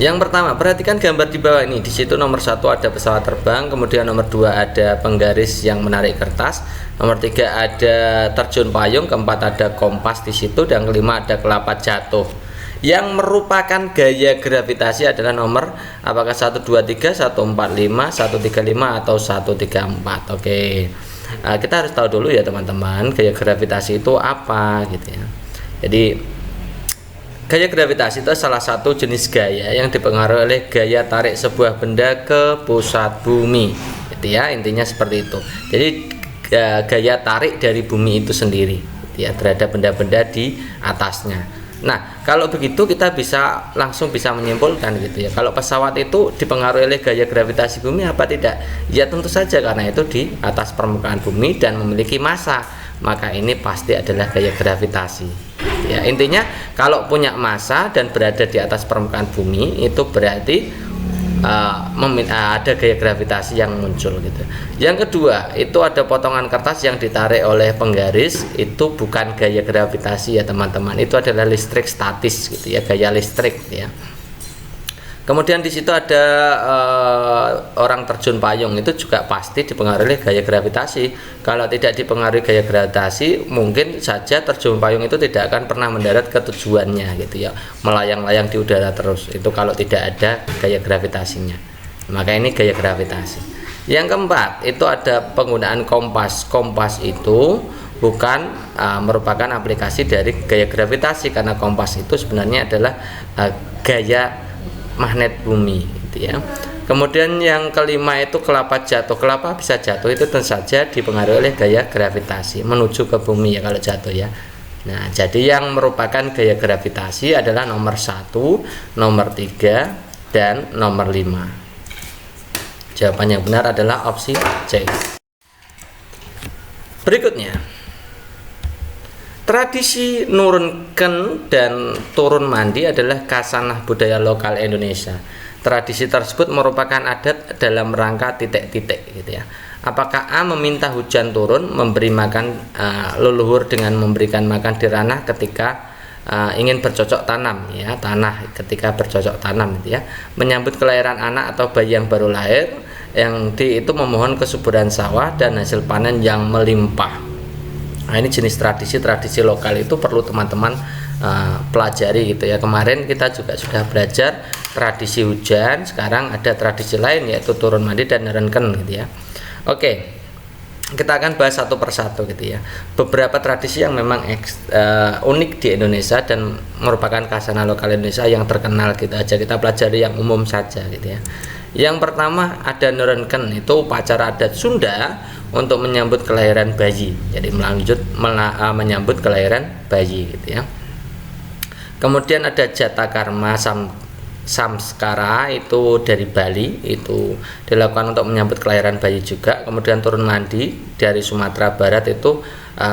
Yang pertama, perhatikan gambar di bawah ini. Di situ nomor 1 ada pesawat terbang, kemudian nomor 2 ada penggaris yang menarik kertas, nomor 3 ada terjun payung, keempat ada kompas di situ, dan kelima ada kelapa jatuh. Yang merupakan gaya gravitasi adalah nomor apakah 123, 145, 135 atau 134. Oke. Nah, kita harus tahu dulu ya teman-teman, gaya gravitasi itu apa gitu ya. Jadi gaya gravitasi itu salah satu jenis gaya yang dipengaruhi oleh gaya tarik sebuah benda ke pusat bumi. Gitu ya, intinya seperti itu. Jadi gaya tarik dari bumi itu sendiri gitu ya, terhadap benda-benda di atasnya. Nah, kalau begitu kita langsung bisa menyimpulkan gitu ya. Kalau pesawat itu dipengaruhi oleh gaya gravitasi bumi apa tidak? Ya tentu saja, karena itu di atas permukaan bumi dan memiliki massa. Maka ini pasti adalah gaya gravitasi. Ya, intinya kalau punya massa dan berada di atas permukaan bumi itu berarti ada gaya gravitasi yang muncul gitu. Yang kedua, itu ada potongan kertas yang ditarik oleh penggaris, itu bukan gaya gravitasi ya teman-teman, itu adalah listrik statis gitu ya, gaya listrik gitu ya. Kemudian di situ ada orang terjun payung, itu juga pasti dipengaruhi gaya gravitasi. Kalau tidak dipengaruhi gaya gravitasi, mungkin saja terjun payung itu tidak akan pernah mendarat ke tujuannya gitu ya, melayang-layang di udara terus. Itu kalau tidak ada gaya gravitasinya. Maka ini gaya gravitasi. Yang keempat, itu ada penggunaan kompas. Kompas itu bukan merupakan aplikasi dari gaya gravitasi, karena kompas itu sebenarnya adalah gaya magnet bumi gitu ya. Kemudian yang kelima itu kelapa jatuh. Kelapa bisa jatuh itu tentu saja dipengaruhi oleh gaya gravitasi menuju ke bumi ya kalau jatuh ya. Nah, jadi yang merupakan gaya gravitasi adalah nomor 1, nomor 3, dan nomor 5. Jawaban yang benar adalah opsi C. Berikutnya, tradisi nurunken dan turun mandi adalah khasanah budaya lokal Indonesia. Tradisi tersebut merupakan adat dalam rangka titik-titik gitu ya. Apakah A, meminta hujan turun, memberi makan leluhur dengan memberikan makan di ranah ketika ingin bercocok tanam ya, tanah ketika bercocok tanam gitu ya, menyambut kelahiran anak atau bayi yang baru lahir, yang D itu memohon kesuburan sawah dan hasil panen yang melimpah. Nah, ini jenis tradisi lokal itu perlu teman-teman pelajari gitu ya. Kemarin kita juga sudah belajar tradisi hujan, sekarang ada tradisi lain yaitu turun mandi dan nurunken gitu ya. Oke, kita akan bahas satu persatu gitu ya. Beberapa tradisi yang memang unik di Indonesia dan merupakan khasanah lokal Indonesia yang terkenal gitu aja, kita pelajari yang umum saja gitu ya. Yang pertama ada nurunken, itu upacara adat Sunda untuk menyambut kelahiran bayi. Jadi menyambut kelahiran bayi gitu ya. Kemudian ada Jatakarma Samskara, itu dari Bali, itu dilakukan untuk menyambut kelahiran bayi juga. Kemudian turun mandi dari Sumatera Barat, itu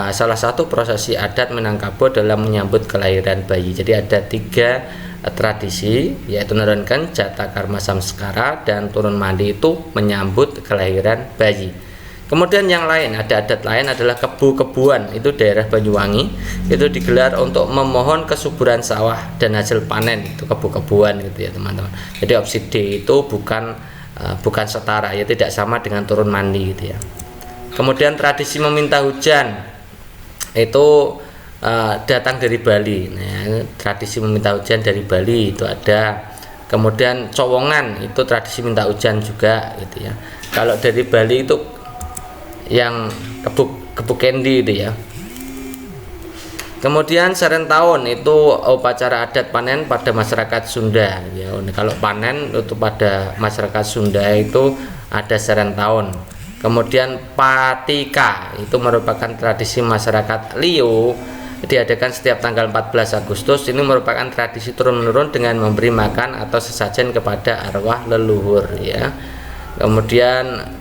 salah satu prosesi adat Minangkabau dalam menyambut kelahiran bayi. Jadi ada 3 tradisi, yaitu nurunken, Jatakarma Samskara, dan turun mandi itu menyambut kelahiran bayi. Kemudian yang lain, ada adat lain adalah kebu-kebuan, itu daerah Banyuwangi, itu digelar untuk memohon kesuburan sawah dan hasil panen, itu kebu-kebuan gitu ya teman-teman. Jadi opsi D itu bukan setara ya, tidak sama dengan turun mandi gitu ya. Kemudian tradisi meminta hujan itu datang dari Bali. Nah, tradisi meminta hujan dari Bali itu ada. Kemudian cowongan, itu tradisi minta hujan juga gitu ya. Kalau dari Bali itu yang kebu kendi itu ya. Kemudian Serentahun, itu upacara adat panen pada masyarakat Sunda ya. Kalau panen itu pada masyarakat Sunda itu ada Serentahun. Kemudian Patika, itu merupakan tradisi masyarakat Liu, diadakan setiap tanggal 14 Agustus. Ini merupakan tradisi turun-menurun dengan memberi makan atau sesajen kepada arwah leluhur ya. Kemudian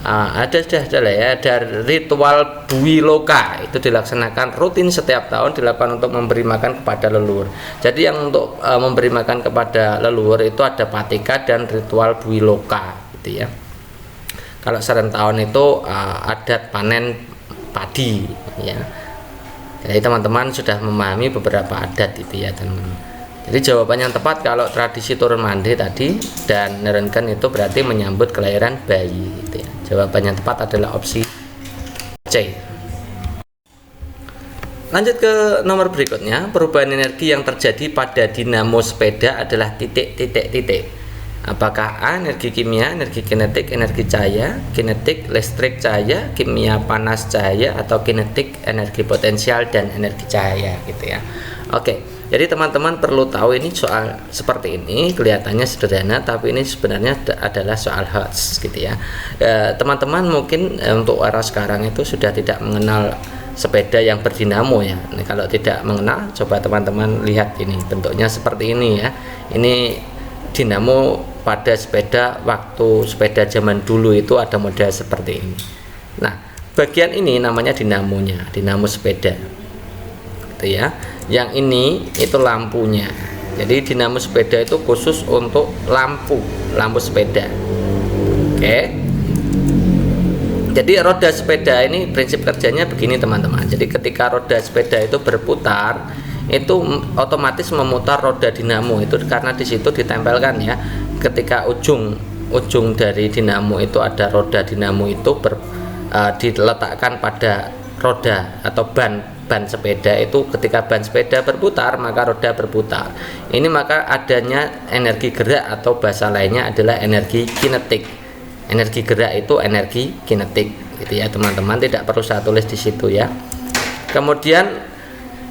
ada ritual Bui Loka, itu dilaksanakan rutin setiap tahun, dilakukan untuk memberi makan kepada leluhur. Jadi yang untuk memberi makan kepada leluhur itu ada Patika dan ritual Bui Loka gitu ya. Kalau Serentahun itu adat panen padi ya. Jadi teman-teman sudah memahami beberapa adat itu ya teman-teman. Jadi jawaban yang tepat kalau tradisi turun mandi tadi dan nurunken itu berarti menyambut kelahiran bayi gitu ya. Jawaban yang tepat adalah opsi C. Lanjut ke nomor berikutnya, perubahan energi yang terjadi pada dinamo sepeda adalah titik. Apakah A, energi kimia, energi kinetik, energi cahaya, kinetik listrik cahaya, kimia panas cahaya, atau kinetik energi potensial dan energi cahaya gitu ya. Oke, jadi teman-teman perlu tahu ini soal seperti ini kelihatannya sederhana, tapi ini sebenarnya adalah soal Hertz gitu ya. Teman-teman mungkin untuk era sekarang itu sudah tidak mengenal sepeda yang berdinamo ya. Nah, kalau tidak mengenal, coba teman-teman lihat ini bentuknya seperti ini ya. Ini dinamo pada sepeda waktu sepeda zaman dulu itu ada model seperti ini. Nah, bagian ini namanya dinamonya, dinamo sepeda gitu ya. Yang ini itu lampunya Jadi dinamo sepeda itu khusus untuk lampu sepeda. Oke. Jadi roda sepeda ini prinsip kerjanya begini teman-teman. Jadi ketika roda sepeda itu berputar, itu otomatis memutar roda dinamo itu, karena di situ ditempelkan ya. Ketika ujung dari dinamo itu ada roda dinamo itu diletakkan pada roda atau ban sepeda itu. Ketika ban sepeda berputar, maka roda berputar. Ini maka adanya energi gerak, atau bahasa lainnya adalah energi kinetik. Energi gerak itu energi kinetik, gitu ya teman-teman. Tidak perlu saya tulis di situ ya. Kemudian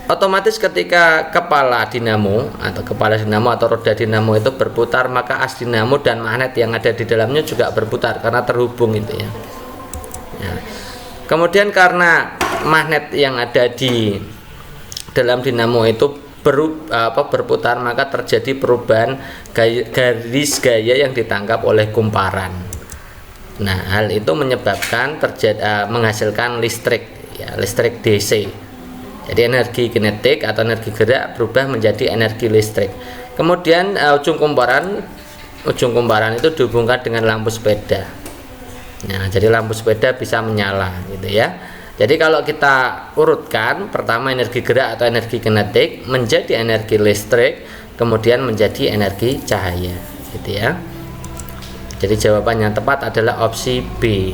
otomatis ketika kepala dinamo atau roda dinamo itu berputar, maka as dinamo dan magnet yang ada di dalamnya juga berputar karena terhubung itu ya. Kemudian karena magnet yang ada di dalam dinamo itu berputar, maka terjadi perubahan garis gaya yang ditangkap oleh kumparan. Nah, hal itu menyebabkan menghasilkan listrik ya, listrik DC. Jadi energi kinetik atau energi gerak berubah menjadi energi listrik. Kemudian ujung kumparan itu dihubungkan dengan lampu sepeda. Nah, jadi lampu sepeda bisa menyala gitu ya. Jadi kalau kita urutkan, pertama energi gerak atau energi kinetik menjadi energi listrik, kemudian menjadi energi cahaya gitu ya. Jadi jawaban yang tepat adalah opsi B.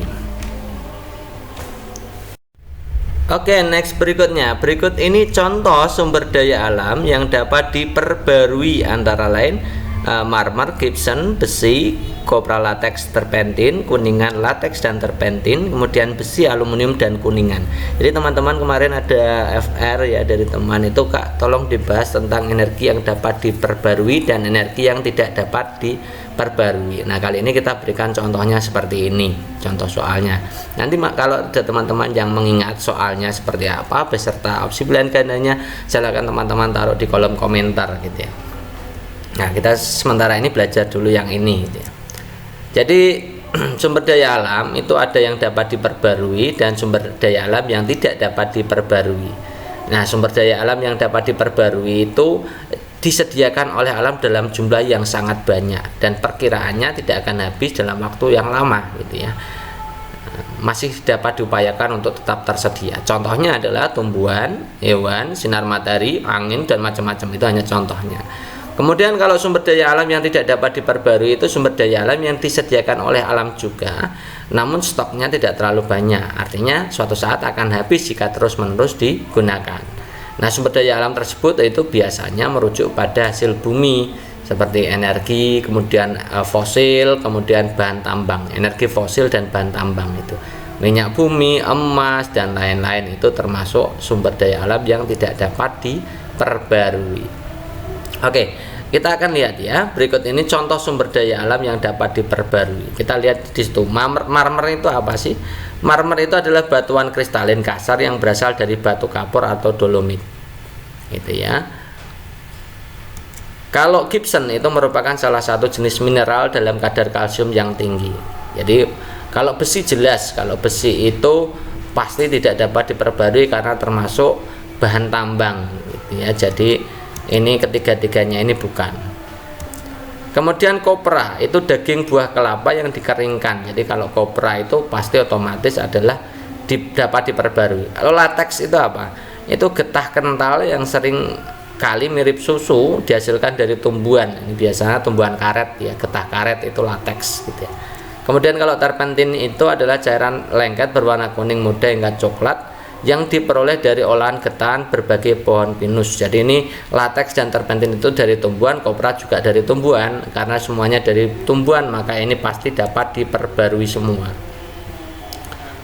Oke, next berikutnya. Berikut ini contoh sumber daya alam yang dapat diperbarui, antara lain marmer, gypsum, besi, kopra latex, terpentin, kuningan, latex dan terpentin, kemudian besi, aluminium dan kuningan. Jadi teman-teman kemarin ada FR ya dari teman itu, Kak, tolong dibahas tentang energi yang dapat diperbarui dan energi yang tidak dapat diperbarui. Nah, kali ini kita berikan contohnya seperti ini, contoh soalnya. Nanti kalau ada teman-teman yang mengingat soalnya seperti apa beserta opsi pilihan gandanya, silakan teman-teman taruh di kolom komentar gitu ya. Nah, kita sementara ini belajar dulu yang ini gitu ya. Jadi sumber daya alam itu ada yang dapat diperbarui dan sumber daya alam yang tidak dapat diperbarui. Nah, sumber daya alam yang dapat diperbarui itu disediakan oleh alam dalam jumlah yang sangat banyak dan perkiraannya tidak akan habis dalam waktu yang lama gitu ya. Masih dapat diupayakan untuk tetap tersedia. Contohnya adalah tumbuhan, hewan, sinar matahari, angin dan macam-macam, itu hanya contohnya. Kemudian kalau sumber daya alam yang tidak dapat diperbarui itu sumber daya alam yang disediakan oleh alam juga, namun stoknya tidak terlalu banyak. Artinya suatu saat akan habis jika terus-menerus digunakan. Nah, sumber daya alam tersebut itu biasanya merujuk pada hasil bumi seperti energi, kemudian fosil, kemudian bahan tambang. Energi fosil dan bahan tambang itu minyak bumi, emas dan lain-lain itu termasuk sumber daya alam yang tidak dapat diperbarui. Oke, kita akan lihat ya. Berikut ini contoh sumber daya alam yang dapat diperbarui. Kita lihat di situ. Marmer itu apa sih? Marmer itu adalah batuan kristalin kasar yang berasal dari batu kapur atau dolomit. Gitu ya. Kalau gypsum itu merupakan salah satu jenis mineral dalam kadar kalsium yang tinggi. Jadi kalau besi jelas, kalau besi itu pasti tidak dapat diperbarui karena termasuk bahan tambang gitu ya. Jadi ini ketiga-tiganya ini bukan. Kemudian kopra itu daging buah kelapa yang dikeringkan. Jadi kalau kopra itu pasti otomatis adalah dapat diperbarui. Kalau latex itu apa? Itu getah kental yang sering kali mirip susu dihasilkan dari tumbuhan. Ini biasanya tumbuhan karet ya, getah karet itu latex gitu ya. Kemudian kalau terpentin itu adalah cairan lengket berwarna kuning muda hingga coklat yang diperoleh dari olahan getah berbagai pohon pinus. Jadi ini latex dan terpentin itu dari tumbuhan, kopra juga dari tumbuhan. Karena semuanya dari tumbuhan, maka ini pasti dapat diperbarui semua.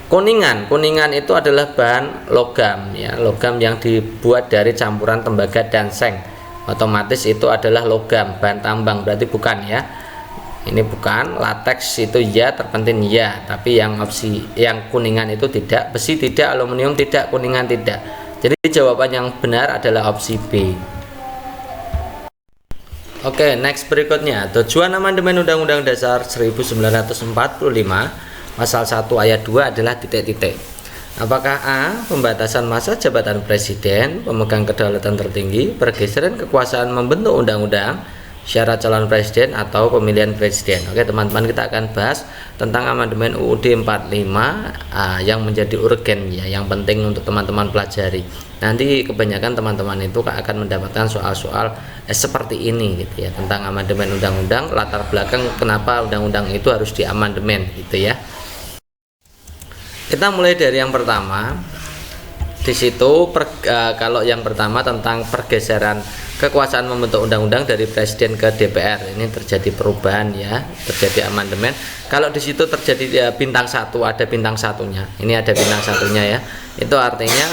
Kuningan itu adalah bahan logam ya, logam yang dibuat dari campuran tembaga dan seng. Otomatis itu adalah logam, bahan tambang, berarti bukan ya. Ini bukan. Latex itu ya, terpentin ya, tapi yang opsi yang kuningan itu tidak, besi tidak, aluminium tidak, kuningan tidak. Jadi jawaban yang benar adalah opsi B. Oke, next berikutnya. Tujuan amandemen Undang-Undang Dasar 1945 pasal 1 ayat 2 adalah titik-titik. Apakah A. Pembatasan masa jabatan presiden, pemegang kedaulatan tertinggi, pergeseran kekuasaan membentuk undang-undang, syarat calon presiden, atau pemilihan presiden. Oke teman-teman, kita akan bahas tentang amandemen UUD 45 yang menjadi urgen ya, yang penting untuk teman-teman pelajari. Nanti kebanyakan teman-teman itu akan mendapatkan soal-soal seperti ini gitu ya, tentang amandemen undang-undang, latar belakang kenapa undang-undang itu harus diamandemen gitu ya. Kita mulai dari yang pertama. Di situ kalau yang pertama tentang pergeseran kekuasaan membentuk undang-undang dari presiden ke DPR, ini terjadi perubahan ya, terjadi amandemen. Kalau di situ terjadi bintang satu, ada bintang satunya, ini ada bintang satunya ya, itu artinya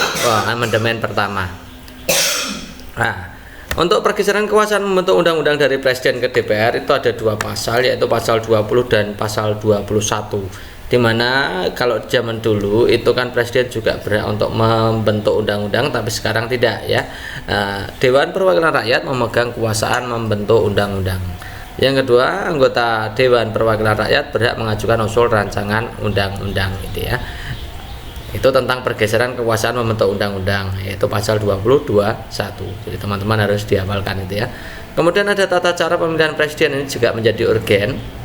amandemen pertama. Nah, untuk pergeseran kekuasaan membentuk undang-undang dari presiden ke DPR itu ada dua pasal, yaitu pasal 20 dan pasal 21. Dimana kalau zaman dulu itu kan presiden juga berhak untuk membentuk undang-undang, tapi sekarang tidak ya. Dewan Perwakilan Rakyat memegang kekuasaan membentuk undang-undang. Yang kedua, anggota Dewan Perwakilan Rakyat berhak mengajukan usul rancangan undang-undang gitu ya. Itu tentang pergeseran kekuasaan membentuk undang-undang, yaitu pasal 2021. Jadi teman-teman harus dihafalkan itu ya. Kemudian ada tata cara pemilihan presiden, ini juga menjadi urgen,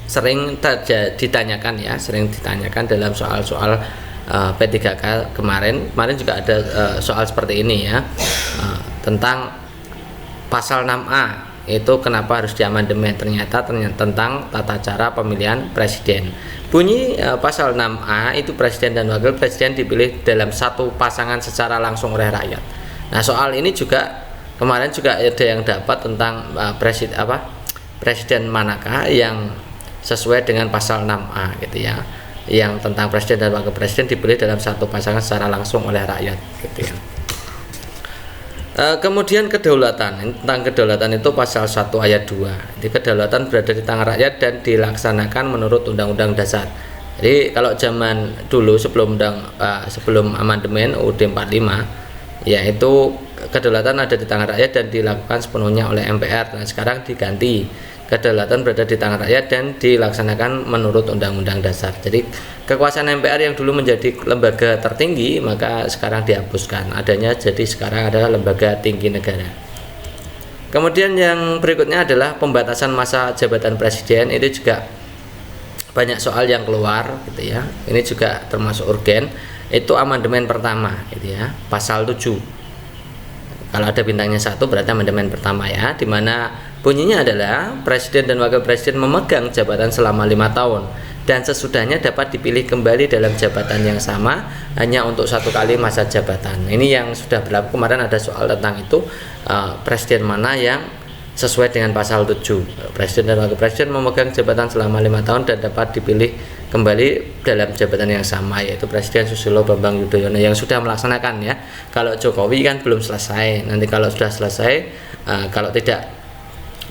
sering ditanyakan ya, sering ditanyakan dalam soal-soal P3K kemarin juga ada soal seperti ini ya, tentang pasal 6A itu kenapa harus diamandemen, ternyata tentang tata cara pemilihan presiden. Bunyi pasal 6A itu presiden dan wakil presiden dipilih dalam satu pasangan secara langsung oleh rakyat. Nah soal ini juga kemarin juga ada yang dapat tentang presiden manakah yang sesuai dengan pasal 6A gitu ya, yang tentang presiden dan wakil presiden dipilih dalam satu pasangan secara langsung oleh rakyat gitu ya. Kemudian kedaulatan, tentang kedaulatan itu pasal 1 ayat 2. Jadi kedaulatan berada di tangan rakyat dan dilaksanakan menurut Undang-Undang Dasar. Jadi kalau zaman dulu sebelum amandemen UUD 45 yaitu kedaulatan ada di tangan rakyat dan dilakukan sepenuhnya oleh MPR. Nah sekarang diganti, kedaulatan berada di tangan rakyat dan dilaksanakan menurut Undang-Undang Dasar. Jadi kekuasaan MPR yang dulu menjadi lembaga tertinggi maka sekarang dihapuskan adanya, jadi sekarang adalah lembaga tinggi negara. Kemudian yang berikutnya adalah pembatasan masa jabatan presiden, itu juga banyak soal yang keluar gitu ya. Ini juga termasuk urgen, itu amandemen pertama gitu ya, pasal 7. Kalau ada bintangnya 1 berarti amandemen pertama ya, dimana bunyinya adalah presiden dan wakil presiden memegang jabatan selama 5 tahun dan sesudahnya dapat dipilih kembali dalam jabatan yang sama hanya untuk 1 kali masa jabatan. Ini yang sudah berlaku, kemarin ada soal tentang itu, presiden mana yang sesuai dengan pasal 7. Presiden dan wakil presiden memegang jabatan selama 5 tahun dan dapat dipilih kembali dalam jabatan yang sama, yaitu Presiden Susilo Bambang Yudhoyono yang sudah melaksanakan ya. Kalau Jokowi kan belum selesai, nanti kalau sudah selesai, kalau tidak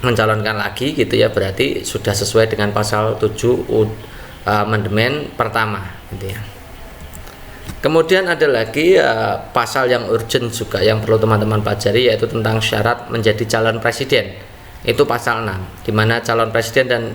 mencalonkan lagi gitu ya, berarti sudah sesuai dengan pasal 7 amandemen pertama gitu ya. Kemudian ada lagi pasal yang urgent juga yang perlu teman-teman pelajari, yaitu tentang syarat menjadi calon presiden. Itu pasal 6, di mana calon presiden dan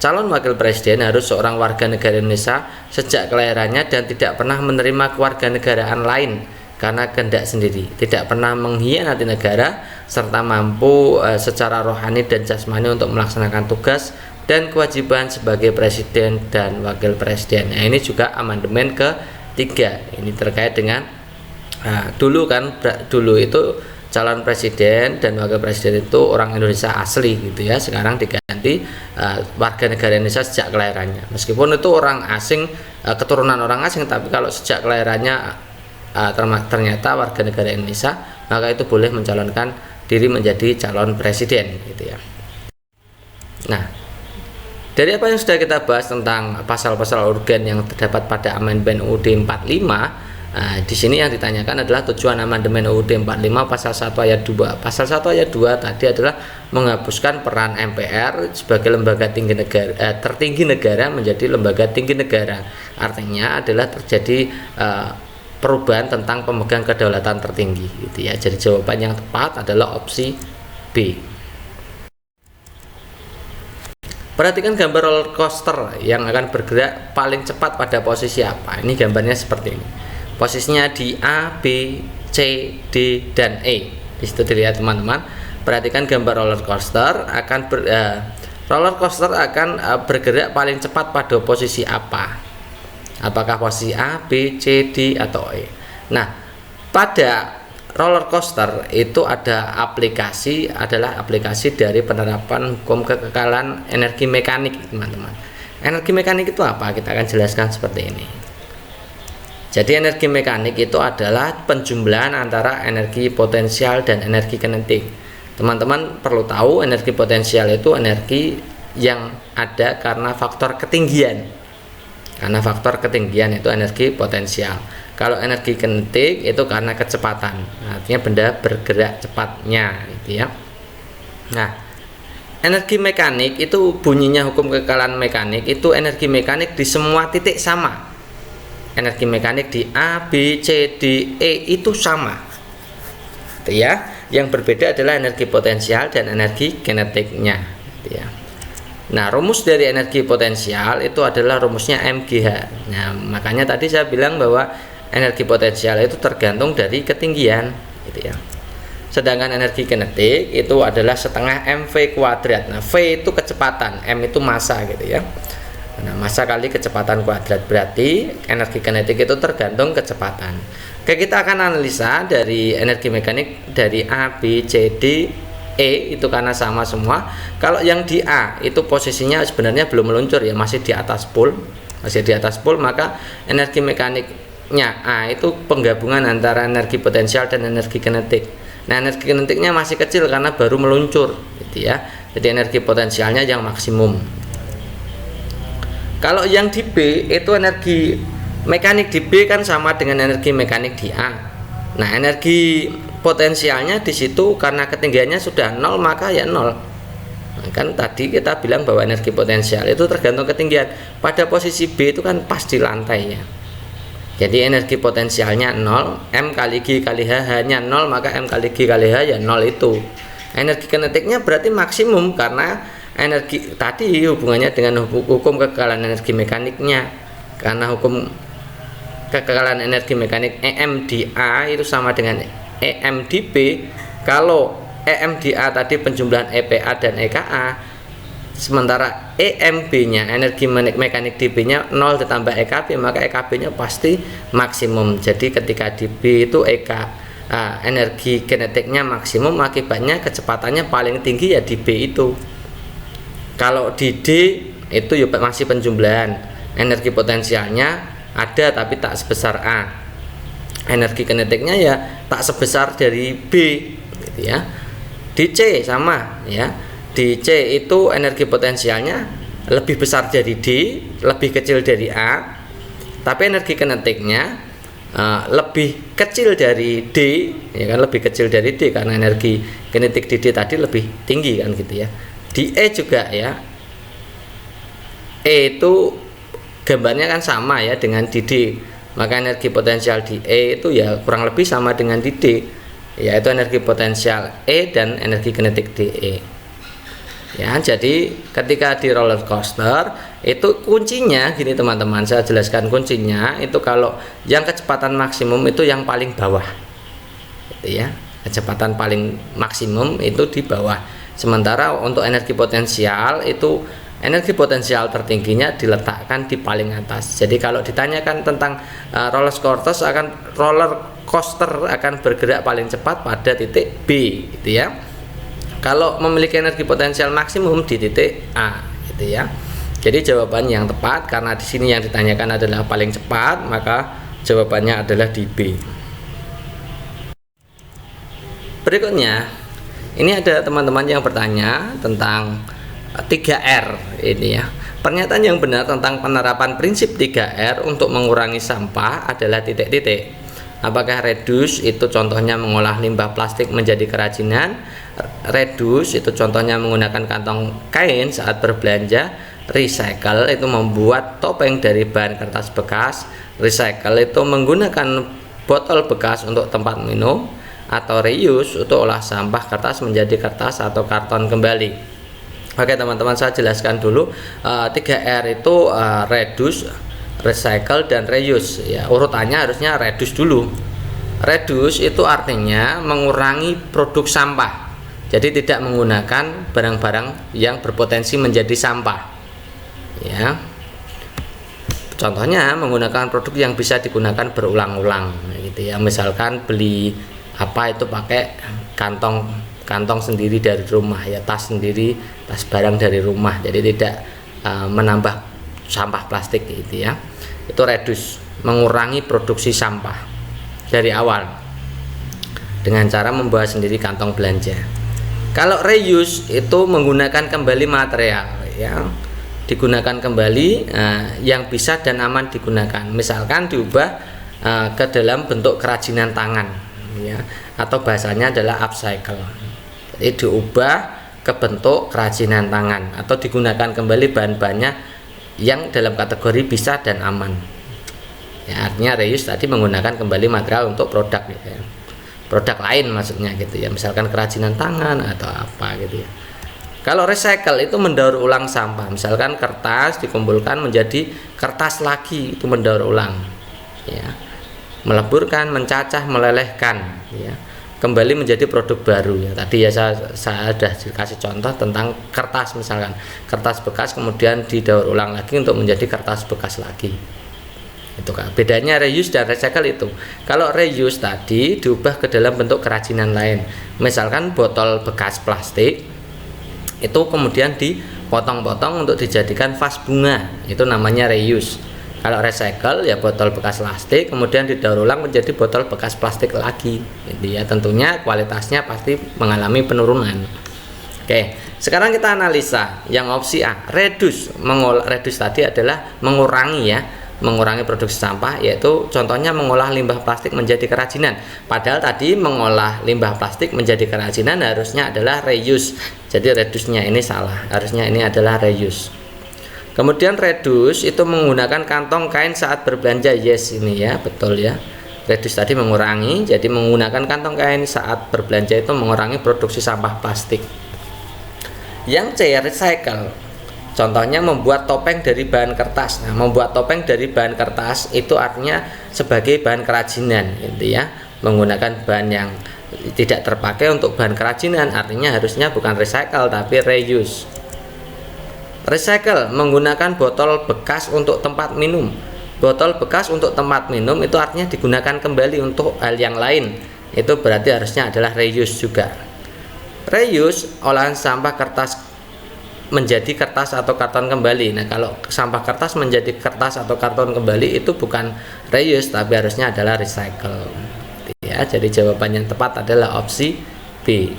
calon wakil presiden harus seorang warga negara Indonesia sejak kelahirannya dan tidak pernah menerima kewarganegaraan lain karena kehendak sendiri, tidak pernah mengkhianati negara, serta mampu secara rohani dan jasmani untuk melaksanakan tugas dan kewajiban sebagai presiden dan wakil presiden. Nah, ini juga amandemen ke-3. Ini terkait dengan dulu itu calon presiden dan wakil presiden itu orang Indonesia asli gitu ya, sekarang diganti warga negara Indonesia sejak kelahirannya. Meskipun itu orang asing, keturunan orang asing, tapi kalau sejak kelahirannya ternyata warga negara Indonesia, maka itu boleh mencalonkan diri menjadi calon presiden gitu ya. Nah, dari apa yang sudah kita bahas tentang pasal-pasal urgen yang terdapat pada amandemen UUD 45, di sini yang ditanyakan adalah tujuan amandemen UUD 45 pasal 1 ayat 2. Pasal 1 ayat 2 tadi adalah menghapuskan peran MPR sebagai lembaga tinggi negara, tertinggi negara menjadi lembaga tinggi negara. Artinya adalah terjadi perubahan tentang pemegang kedaulatan tertinggi gitu ya. Jadi jawaban yang tepat adalah opsi B. Perhatikan gambar roller coaster yang akan bergerak paling cepat pada posisi apa. Ini gambarnya seperti ini. Posisinya di A, B, C, D, dan E. Di situ dilihat teman-teman. Perhatikan gambar roller coaster akan bergerak paling cepat pada posisi apa? Apakah posisi A, B, C, D, atau E? Nah, pada roller coaster itu adalah aplikasi dari penerapan hukum kekekalan energi mekanik, teman-teman. Energi mekanik itu apa? Kita akan jelaskan seperti ini. Jadi energi mekanik itu adalah penjumlahan antara energi potensial dan energi kinetik. Teman-teman perlu tahu, energi potensial itu energi yang ada karena faktor ketinggian. Karena faktor ketinggian itu energi potensial. Kalau energi kinetik itu karena kecepatan, artinya benda bergerak cepatnya, gitu ya. Nah, energi mekanik itu bunyinya hukum kekekalan mekanik itu energi mekanik di semua titik sama. Energi mekanik di A, B, C, D, E itu sama, gitu ya. Yang berbeda adalah energi potensial dan energi kinetiknya, gitu ya. Nah, rumus dari energi potensial itu adalah rumusnya MGH. Nah, makanya tadi saya bilang bahwa energi potensial itu tergantung dari ketinggian, gitu ya. Sedangkan energi kinetik itu adalah setengah mv kuadrat. Nah, v itu kecepatan, m itu massa, gitu ya. Nah, massa kali kecepatan kuadrat, berarti energi kinetik itu tergantung kecepatan. Oke, kita akan analisa dari energi mekanik dari A, B, C, D, E itu karena sama semua. Kalau yang di A itu posisinya sebenarnya belum meluncur ya, masih di atas pool, maka energi mekaniknya A itu penggabungan antara energi potensial dan energi kinetik. Nah, energi kinetiknya masih kecil karena baru meluncur, gitu ya. Jadi energi potensialnya yang maksimum. Kalau yang di B itu energi mekanik di B kan sama dengan energi mekanik di A. Nah, energi potensialnya di situ karena ketinggiannya sudah 0 maka ya 0. Nah, kan tadi kita bilang bahwa energi potensial itu tergantung ketinggian. Pada posisi B itu kan pas di lantai ya. Jadi energi potensialnya 0, M kali G kali H hanya 0, maka M kali G kali H ya 0 itu. Energi kinetiknya berarti maksimum karena energi tadi hubungannya dengan hukum kekekalan energi mekaniknya. Karena hukum kekekalan energi mekanik EM di A itu sama dengan EM di B. Kalau EM di A tadi penjumlahan EPA dan EKA, sementara EMB nya energi mekanik di B nya 0 ditambah EKB, maka EKB nya pasti maksimum. Jadi ketika di B itu energi kinetiknya maksimum, akibatnya kecepatannya paling tinggi ya di B itu. Kalau di D itu ya masih penjumlahan, energi potensialnya ada tapi tak sebesar A, energi kinetiknya ya tak sebesar dari B, gitu ya. Di C sama ya, di C itu energi potensialnya lebih besar dari D, lebih kecil dari A, tapi energi kinetiknya lebih kecil dari D, ya kan, lebih kecil dari D karena energi kinetik di D tadi lebih tinggi kan, gitu ya. Di E juga ya, E itu gambarnya kan sama ya dengan di D, maka energi potensial di E itu ya kurang lebih sama dengan di D, yaitu energi potensial E dan energi kinetik di E ya. Jadi ketika di roller coaster itu kuncinya gini teman-teman, saya jelaskan kuncinya itu kalau yang kecepatan maksimum itu yang paling bawah, gitu ya. Kecepatan paling maksimum itu di bawah, sementara untuk energi potensial itu energi potensial tertingginya diletakkan di paling atas. Jadi kalau ditanyakan tentang roller coaster akan bergerak paling cepat pada titik B, gitu ya. Kalau memiliki energi potensial maksimum di titik A, gitu ya. Jadi jawaban yang tepat karena di sini yang ditanyakan adalah paling cepat, maka jawabannya adalah di B. Berikutnya, ini ada teman-teman yang bertanya tentang 3R ini ya. Pernyataan yang benar tentang penerapan prinsip 3R untuk mengurangi sampah adalah titik-titik. Apakah reduce itu contohnya mengolah limbah plastik menjadi kerajinan? Reduce itu contohnya menggunakan kantong kain saat berbelanja. Recycle itu membuat topeng dari bahan kertas bekas. Recycle itu menggunakan botol bekas untuk tempat minum. Atau reuse untuk olah sampah kertas menjadi kertas atau karton kembali. Oke teman-teman, saya jelaskan dulu 3R itu reduce, recycle, dan reuse ya. Urutannya harusnya reduce dulu. Reduce itu artinya mengurangi produk sampah. Jadi tidak menggunakan barang-barang yang berpotensi menjadi sampah. Ya. Contohnya menggunakan produk yang bisa digunakan berulang-ulang gitu ya. Misalkan beli apa itu pakai kantong sendiri dari rumah ya, tas sendiri, tas barang dari rumah, jadi tidak menambah sampah plastik gitu ya. Itu reduce, mengurangi produksi sampah dari awal dengan cara membawa sendiri kantong belanja. Kalau reuse itu menggunakan kembali material ya, digunakan kembali yang bisa dan aman digunakan, misalkan diubah ke dalam bentuk kerajinan tangan ya, atau bahasanya adalah upcycle. Jadi diubah ke bentuk kerajinan tangan atau digunakan kembali bahan-bahannya yang dalam kategori bisa dan aman ya. Artinya reuse tadi menggunakan kembali material untuk produk ya. Produk lain maksudnya gitu ya, misalkan kerajinan tangan atau apa gitu ya. Kalau recycle itu mendaur ulang sampah, misalkan kertas dikumpulkan menjadi kertas lagi, itu mendaur ulang ya. Meleburkan, mencacah, melelehkan ya, kembali menjadi produk baru ya. Tadi ya saya sudah kasih contoh tentang kertas, misalkan kertas bekas kemudian didaur ulang lagi untuk menjadi kertas bekas lagi. Itu kan bedanya reuse dan recycle itu. Kalau reuse tadi diubah ke dalam bentuk kerajinan lain, misalkan botol bekas plastik itu kemudian dipotong-potong untuk dijadikan vas bunga, itu namanya reuse. Kalau recycle ya botol bekas plastik kemudian didaur ulang menjadi botol bekas plastik lagi gitu ya. Tentunya kualitasnya pasti mengalami penurunan. Oke, sekarang kita analisa yang opsi A, reduce. Reduce tadi adalah mengurangi ya, mengurangi produksi sampah, yaitu contohnya mengolah limbah plastik menjadi kerajinan. Padahal tadi mengolah limbah plastik menjadi kerajinan harusnya adalah reuse. Jadi reduce-nya ini salah, harusnya ini adalah reuse. Kemudian reduce itu menggunakan kantong kain saat berbelanja. Yes, ini ya, betul ya. Reduce tadi mengurangi, jadi menggunakan kantong kain saat berbelanja itu mengurangi produksi sampah plastik. Yang C, recycle. Contohnya membuat topeng dari bahan kertas. Nah, membuat topeng dari bahan kertas itu artinya sebagai bahan kerajinan gitu ya. Menggunakan bahan yang tidak terpakai untuk bahan kerajinan, artinya harusnya bukan recycle tapi reuse. Recycle menggunakan botol bekas untuk tempat minum. Botol bekas untuk tempat minum itu artinya digunakan kembali untuk hal yang lain. Itu berarti harusnya adalah reuse juga. Reuse olahan sampah kertas menjadi kertas atau karton kembali. Nah, kalau sampah kertas menjadi kertas atau karton kembali itu bukan reuse tapi harusnya adalah recycle. Ya, jadi jawaban yang tepat adalah opsi B.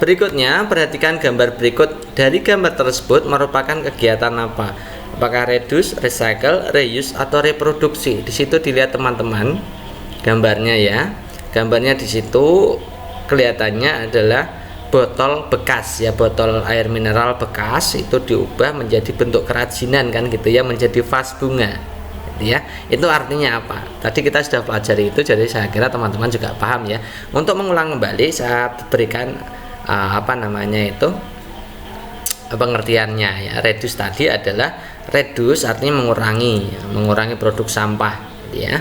Berikutnya, perhatikan gambar berikut. Dari gambar tersebut merupakan kegiatan apa? Apakah reduce, recycle, reuse, atau reproduksi? Di situ dilihat teman-teman gambarnya ya. Gambarnya di situ kelihatannya adalah botol bekas ya, botol air mineral bekas itu diubah menjadi bentuk kerajinan kan gitu ya, menjadi vas bunga gitu ya. Itu artinya apa? Tadi kita sudah pelajari itu, jadi saya kira teman-teman juga paham ya. Untuk mengulang kembali saya berikan pengertiannya ya. Reduce tadi adalah reduce artinya mengurangi produk sampah ya,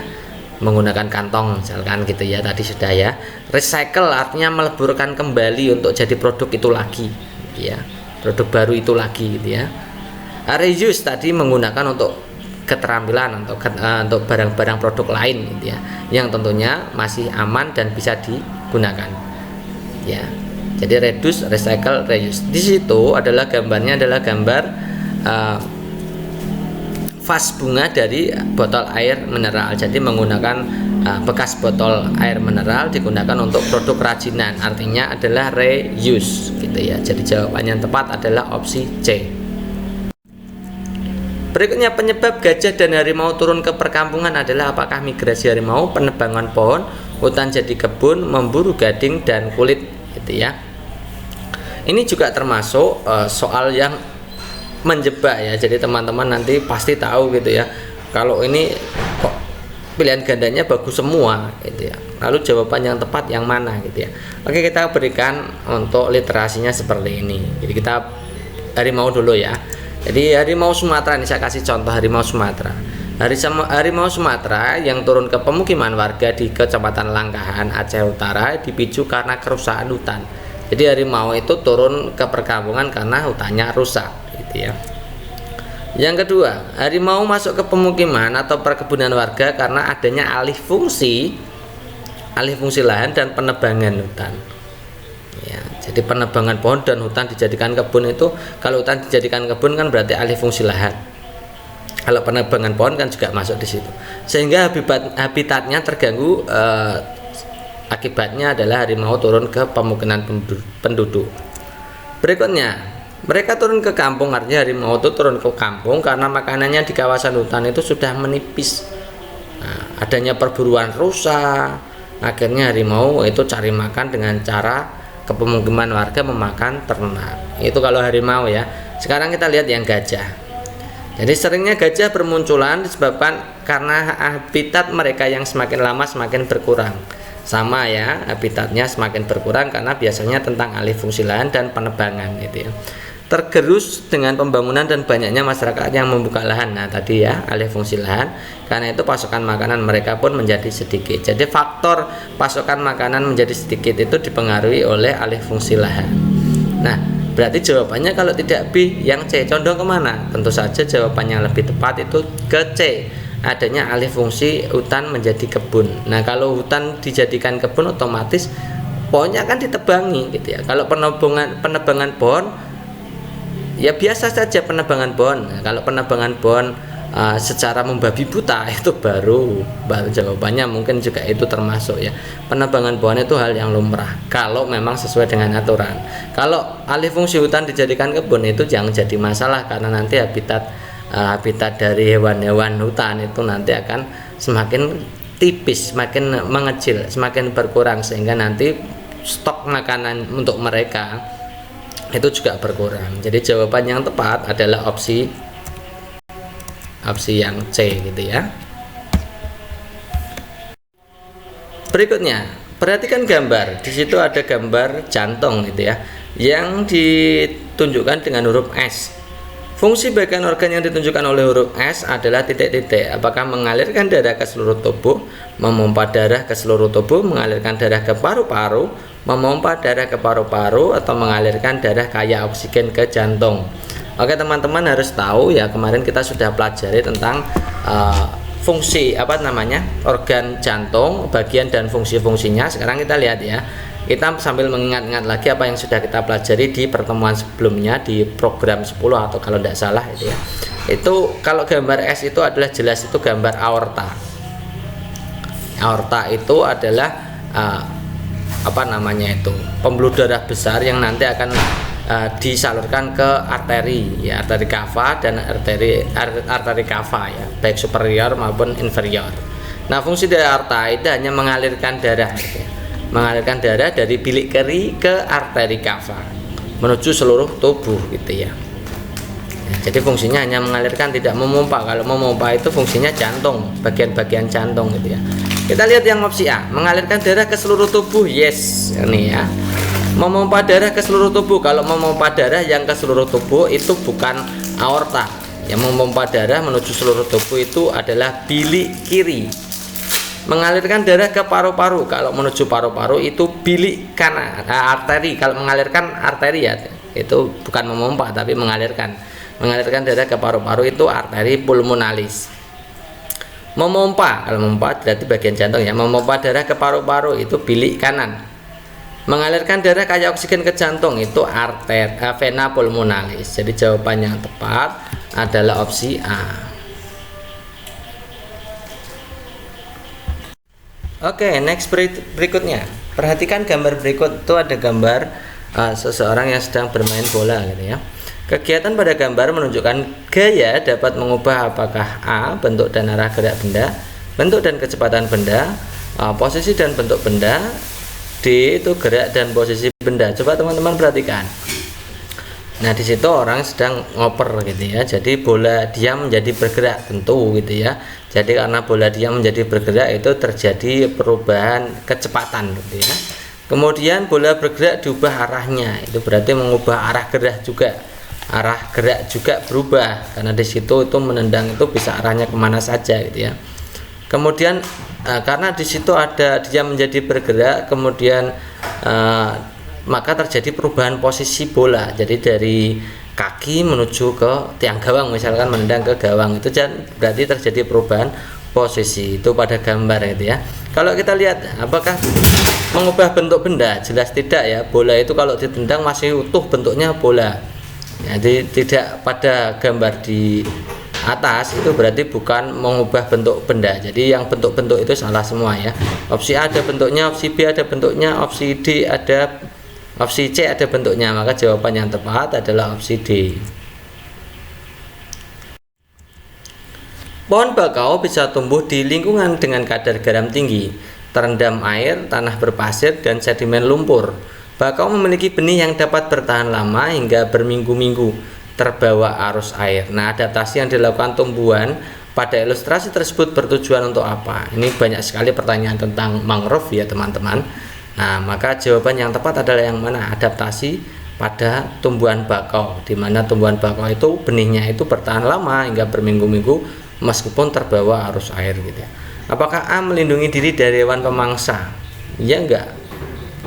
menggunakan kantong misalkan gitu ya, tadi sudah ya. Recycle artinya meleburkan kembali untuk jadi produk itu lagi gitu ya, produk baru itu lagi gitu ya. Reuse tadi menggunakan untuk keterampilan untuk barang-barang produk lain gitu ya, yang tentunya masih aman dan bisa digunakan ya. Jadi reduce, recycle, reuse. Di situ adalah gambarnya adalah gambar vas bunga dari botol air mineral. Jadi menggunakan bekas botol air mineral digunakan untuk produk kerajinan. Artinya adalah reuse gitu ya. Jadi jawaban yang tepat adalah opsi C. Berikutnya, penyebab gajah dan harimau turun ke perkampungan adalah apakah migrasi harimau, penebangan pohon, hutan jadi kebun, memburu gading dan kulit gitu ya. Ini juga termasuk soal yang menjebak ya. Jadi teman-teman nanti pasti tahu gitu ya, kalau ini kok pilihan gandanya bagus semua gitu ya. Lalu jawaban yang tepat yang mana gitu ya. Oke, kita berikan untuk literasinya seperti ini. Jadi kita harimau dulu ya. Jadi harimau Sumatera, ini saya kasih contoh harimau Sumatera. Harimau Sumatera yang turun ke pemukiman warga di Kecamatan Langkahan, Aceh Utara dipicu karena kerusakan hutan. Jadi harimau itu turun ke perkampungan karena hutannya rusak gitu ya. Yang kedua, harimau masuk ke pemukiman atau perkebunan warga karena adanya alih fungsi lahan dan penebangan hutan. Ya, jadi penebangan pohon dan hutan dijadikan kebun itu, kalau hutan dijadikan kebun kan berarti alih fungsi lahan. Kalau penebangan pohon kan juga masuk di situ. Sehingga habitatnya terganggu, akibatnya adalah harimau turun ke pemukiman penduduk. Berikutnya, mereka turun ke kampung, artinya harimau itu turun ke kampung karena makanannya di kawasan hutan itu sudah menipis. Nah, adanya perburuan rusa, akhirnya harimau itu cari makan dengan cara ke pemukiman warga memakan ternak. Itu kalau harimau ya. Sekarang kita lihat yang gajah. Jadi seringnya gajah bermunculan disebabkan karena habitat mereka yang semakin lama semakin berkurang. Sama ya, habitatnya semakin berkurang karena biasanya tentang alih fungsi lahan dan penebangan gitu ya. Tergerus dengan pembangunan dan banyaknya masyarakat yang membuka lahan. Nah tadi ya, alih fungsi lahan, karena itu pasokan makanan mereka pun menjadi sedikit. Jadi faktor pasokan makanan menjadi sedikit itu dipengaruhi oleh alih fungsi lahan. Nah, berarti jawabannya kalau tidak B, yang C. Condong kemana? Tentu saja jawabannya lebih tepat itu ke C, adanya alih fungsi hutan menjadi kebun. Nah kalau hutan dijadikan kebun otomatis pohonnya akan ditebangi gitu ya. Kalau penebangan pohon ya biasa saja penebangan pohon. Nah, kalau penebangan pohon secara membabi buta itu baru jawabannya mungkin juga itu termasuk ya. Penebangan pohon itu hal yang lumrah kalau memang sesuai dengan aturan. Kalau alih fungsi hutan dijadikan kebun itu jangan jadi masalah karena nanti habitat dari hewan-hewan hutan itu nanti akan semakin tipis, semakin mengecil, semakin berkurang sehingga nanti stok makanan untuk mereka itu juga berkurang. Jadi jawaban yang tepat adalah opsi yang C gitu ya. Berikutnya, perhatikan gambar. Di situ ada gambar jantung gitu ya, yang ditunjukkan dengan huruf S. Fungsi bagian organ yang ditunjukkan oleh huruf S adalah titik-titik. Apakah mengalirkan darah ke seluruh tubuh, memompa darah ke seluruh tubuh, mengalirkan darah ke paru-paru, memompa darah ke paru-paru, atau mengalirkan darah kaya oksigen ke jantung. Oke teman-teman harus tahu ya, kemarin kita sudah pelajari tentang fungsi organ jantung, bagian dan fungsi-fungsinya. Sekarang kita lihat ya, kita sambil mengingat-ingat lagi apa yang sudah kita pelajari di pertemuan sebelumnya di program 10 atau kalau tidak salah itu ya. Itu kalau gambar S itu adalah jelas itu gambar aorta. Aorta itu adalah pembuluh darah besar yang nanti akan disalurkan ke arteri ya, arteri kava dan arteri kava ya, baik superior maupun inferior. Nah fungsi dari aorta itu hanya mengalirkan darah gitu ya. Mengalirkan darah dari bilik keri ke arteri kava menuju seluruh tubuh gitu ya. Jadi fungsinya hanya mengalirkan, tidak memompa. Kalau memompa itu fungsinya jantung, bagian-bagian jantung gitu ya. Kita lihat yang opsi A, mengalirkan darah ke seluruh tubuh. Yes, ini ya. Memompa darah ke seluruh tubuh. Kalau memompa darah yang ke seluruh tubuh itu bukan aorta. Yang memompa darah menuju seluruh tubuh itu adalah bilik kiri. Mengalirkan darah ke paru-paru, kalau menuju paru-paru itu bilik kanan, arteri. Kalau mengalirkan arteri ya, itu bukan memompa tapi mengalirkan darah ke paru-paru itu arteri pulmonalis. Memompa, kalau memompa berarti bagian jantung ya. Memompa darah ke paru-paru itu bilik kanan. Mengalirkan darah kaya oksigen ke jantung itu vena pulmonalis. Jadi jawaban yang tepat adalah opsi A. Oke, next berikutnya. Perhatikan gambar berikut itu ada gambar seseorang yang sedang bermain bola gitu ya. Kegiatan pada gambar menunjukkan gaya dapat mengubah apakah A. bentuk dan arah gerak benda, bentuk dan kecepatan benda, posisi dan bentuk benda, D. itu gerak dan posisi benda. Coba teman-teman perhatikan. Nah, di situ orang sedang ngoper gitu ya. Jadi bola diam menjadi bergerak tentu gitu ya. Jadi karena bola diam menjadi bergerak itu terjadi perubahan kecepatan gitu ya. Kemudian bola bergerak diubah arahnya. Itu berarti mengubah arah gerak juga. Arah gerak juga berubah karena di situ itu menendang itu bisa arahnya kemana saja gitu ya. Kemudian karena di situ ada dia menjadi bergerak, kemudian maka terjadi perubahan posisi bola. Jadi dari kaki menuju ke tiang gawang, misalkan menendang ke gawang, itu berarti terjadi perubahan posisi. Itu pada gambar gitu ya. Kalau kita lihat apakah mengubah bentuk benda, jelas tidak ya. Bola itu kalau ditendang masih utuh bentuknya bola. Jadi tidak pada gambar di atas itu berarti bukan mengubah bentuk benda. Jadi yang bentuk-bentuk itu salah semua ya. Opsi A ada bentuknya, opsi B ada bentuknya, opsi D ada, opsi C ada bentuknya. Maka jawaban yang tepat adalah opsi D. Pohon bakau bisa tumbuh di lingkungan dengan kadar garam tinggi, terendam air, tanah berpasir, dan sedimen lumpur. Bakau memiliki benih yang dapat bertahan lama hingga berminggu-minggu terbawa arus air. Nah, adaptasi yang dilakukan tumbuhan pada ilustrasi tersebut bertujuan untuk apa? Ini banyak sekali pertanyaan tentang mangrove ya teman-teman. Nah, maka jawaban yang tepat adalah yang mana? Adaptasi pada tumbuhan bakau, di mana tumbuhan bakau itu benihnya itu bertahan lama hingga berminggu-minggu meskipun terbawa arus air gitu ya. Apakah A melindungi diri dari hewan pemangsa? Ya enggak.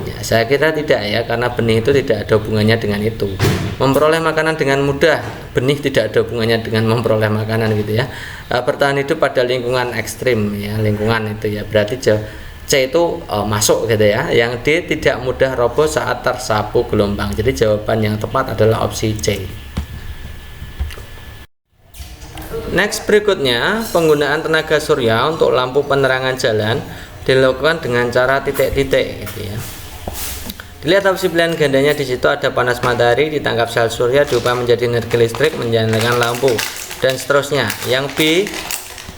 Ya, saya kira tidak ya, karena benih itu tidak ada hubungannya dengan itu. Memperoleh makanan dengan mudah, benih tidak ada hubungannya dengan memperoleh makanan gitu ya. Bertahan hidup pada lingkungan ekstrim ya, lingkungan itu ya. Berarti C itu masuk gitu ya. Yang D tidak mudah roboh saat tersapu gelombang. Jadi jawaban yang tepat adalah opsi C. Next, berikutnya penggunaan tenaga surya untuk lampu penerangan jalan dilakukan dengan cara titik-titik gitu ya. Dilihat opsi pilihan gandanya, di situ ada panas matahari ditangkap sel surya diubah menjadi energi listrik menyalakan lampu dan seterusnya. Yang B,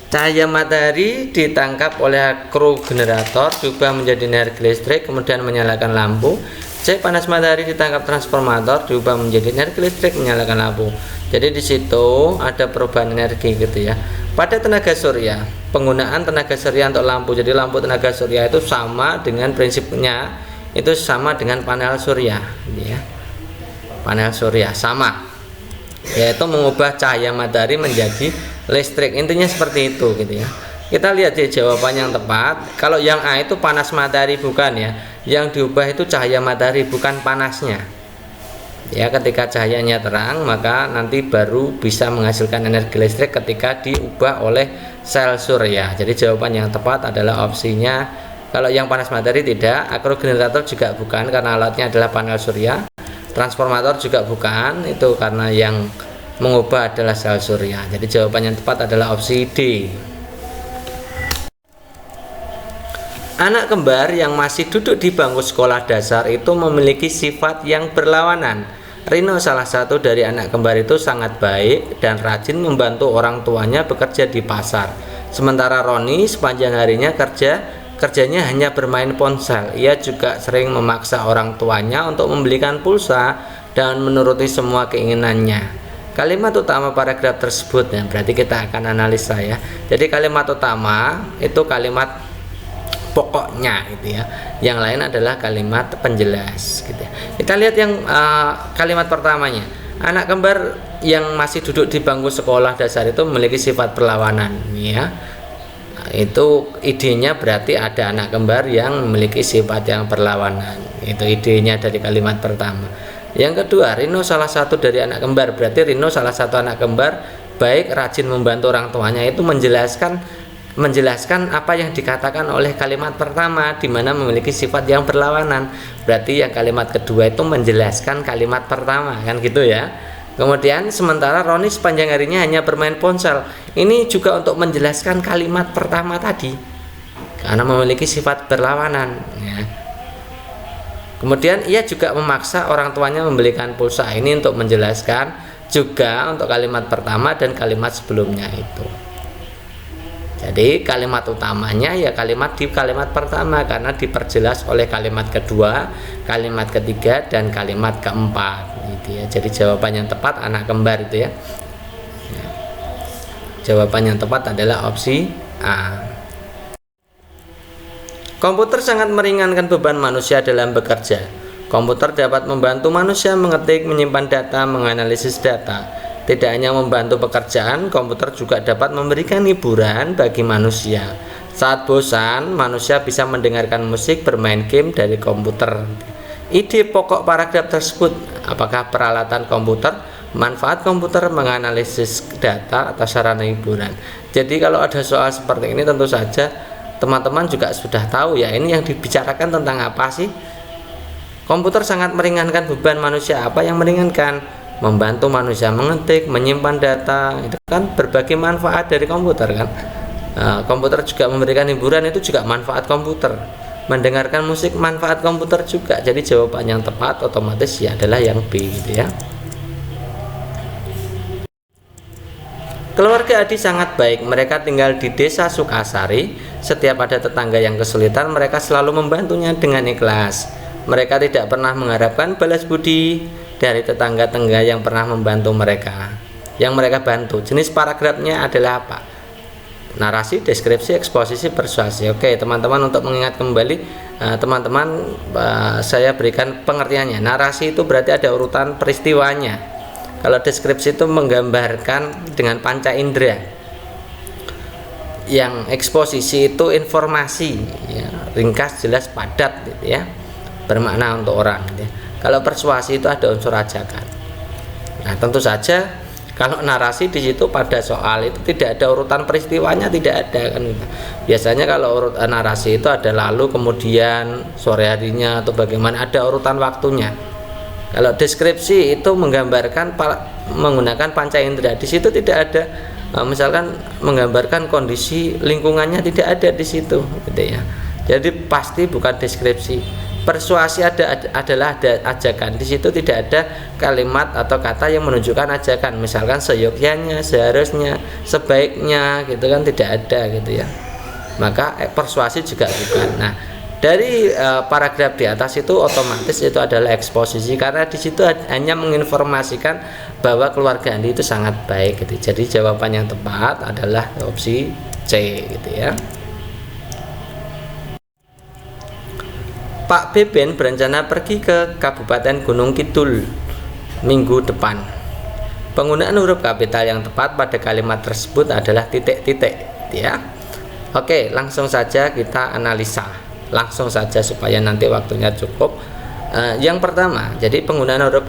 cahaya matahari ditangkap oleh kru generator diubah menjadi energi listrik kemudian menyalakan lampu. C, panas matahari ditangkap transformator diubah menjadi energi listrik menyalakan lampu. Jadi di situ ada perubahan energi gitu ya. Pada tenaga surya, penggunaan tenaga surya untuk lampu. Jadi lampu tenaga surya itu sama dengan prinsipnya itu sama dengan panel surya ya. Panel surya sama, yaitu mengubah cahaya matahari menjadi listrik. Intinya seperti itu gitu ya. Kita lihat di jawaban yang tepat. Kalau yang A itu panas matahari bukan ya. Yang diubah itu cahaya matahari bukan panasnya. Ya, ketika cahayanya terang maka nanti baru bisa menghasilkan energi listrik ketika diubah oleh sel surya. Jadi jawaban yang tepat adalah opsinya. Kalau yang panas matahari tidak, akrogenerator juga bukan karena alatnya adalah panel surya, transformator juga bukan, itu karena yang mengubah adalah sel surya. Jadi jawaban yang tepat adalah opsi D. Anak kembar yang masih duduk di bangku sekolah dasar itu memiliki sifat yang berlawanan. Rino, salah satu dari anak kembar itu, sangat baik dan rajin membantu orang tuanya bekerja di pasar. Sementara Roni sepanjang harinya kerjanya hanya bermain ponsel. Ia juga sering memaksa orang tuanya untuk membelikan pulsa dan menuruti semua keinginannya. Kalimat utama paragraf tersebut ya, berarti kita akan analisa ya. Jadi kalimat utama itu kalimat pokoknya gitu ya. Yang lain adalah kalimat penjelas gitu ya. Kita lihat yang kalimat pertamanya. Anak kembar yang masih duduk di bangku sekolah dasar itu memiliki sifat perlawanan ya. Itu idenya berarti ada anak kembar yang memiliki sifat yang berlawanan. Itu idenya dari kalimat pertama. Yang kedua, Rino salah satu dari anak kembar, berarti Rino salah satu anak kembar baik, rajin membantu orang tuanya. Itu menjelaskan apa yang dikatakan oleh kalimat pertama, di mana memiliki sifat yang berlawanan. Berarti yang kalimat kedua itu menjelaskan kalimat pertama, kan gitu ya. Kemudian sementara Roni sepanjang harinya hanya bermain ponsel. Ini juga untuk menjelaskan kalimat pertama tadi, karena memiliki sifat berlawanan ya. Kemudian ia juga memaksa orang tuanya membelikan pulsa. Ini untuk menjelaskan juga untuk kalimat pertama dan kalimat sebelumnya itu. Jadi kalimat utamanya ya kalimat di kalimat pertama karena diperjelas oleh kalimat kedua, kalimat ketiga, dan kalimat keempat gitu ya. Jadi jawaban yang tepat anak kembar itu ya. Jawaban yang tepat adalah opsi A. Komputer sangat meringankan beban manusia dalam bekerja. Komputer dapat membantu manusia mengetik, menyimpan data, menganalisis data. Tidak hanya membantu pekerjaan, komputer juga dapat memberikan hiburan bagi manusia. Saat bosan, manusia bisa mendengarkan musik, bermain game dari komputer. Ide pokok paragraf tersebut, apakah peralatan komputer, manfaat komputer, menganalisis data, atau sarana hiburan? Jadi kalau ada soal seperti ini tentu saja teman-teman juga sudah tahu ya, ini yang dibicarakan tentang apa sih? Komputer sangat meringankan beban manusia. Apa yang meringankan? Membantu manusia mengetik, menyimpan data, itu kan berbagai manfaat dari komputer kan. Komputer juga memberikan hiburan, itu juga manfaat komputer. Mendengarkan musik manfaat komputer juga. Jadi jawaban yang tepat otomatis ya adalah yang B gitu ya. Keluarga Adi sangat baik. Mereka tinggal di desa Sukasari. Setiap ada tetangga yang kesulitan, mereka selalu membantunya dengan ikhlas. Mereka tidak pernah mengharapkan balas budi dari tetangga-tetangga yang pernah membantu mereka, yang mereka bantu. Jenis paragrafnya adalah apa? Narasi, deskripsi, eksposisi, persuasi. Oke teman-teman, untuk mengingat kembali teman-teman, saya berikan pengertiannya. Narasi itu berarti ada urutan peristiwanya. Kalau deskripsi itu menggambarkan dengan panca indera. Yang eksposisi itu informasi ya, ringkas, jelas, padat gitu ya, bermakna untuk orang gitu ya. Kalau persuasi itu ada unsur ajakan. Nah, tentu saja kalau narasi di situ pada soal itu tidak ada urutan peristiwanya, tidak ada kan. Biasanya kalau urut narasi itu ada lalu, kemudian, sore harinya, atau bagaimana, ada urutan waktunya. Kalau deskripsi itu menggambarkan menggunakan panca indera. Di situ tidak ada misalkan menggambarkan kondisi lingkungannya, tidak ada di situ gitu ya. Jadi pasti bukan deskripsi. Persuasi adalah ada ajakan. Di situ tidak ada kalimat atau kata yang menunjukkan ajakan. Misalkan seyogyanya, seharusnya, sebaiknya, gitu kan, tidak ada gitu ya. Maka persuasi juga bukan. Nah, dari paragraf di atas itu otomatis itu adalah eksposisi karena di situ hanya menginformasikan bahwa keluarga Andi itu sangat baik gitu. Jadi jawaban yang tepat adalah opsi C gitu ya. Pak Beben berencana pergi ke Kabupaten Gunung Kidul minggu depan. Penggunaan huruf kapital yang tepat pada kalimat tersebut adalah titik-titik ya. Oke, langsung saja kita analisa. Langsung saja supaya nanti waktunya cukup. Yang pertama, jadi penggunaan huruf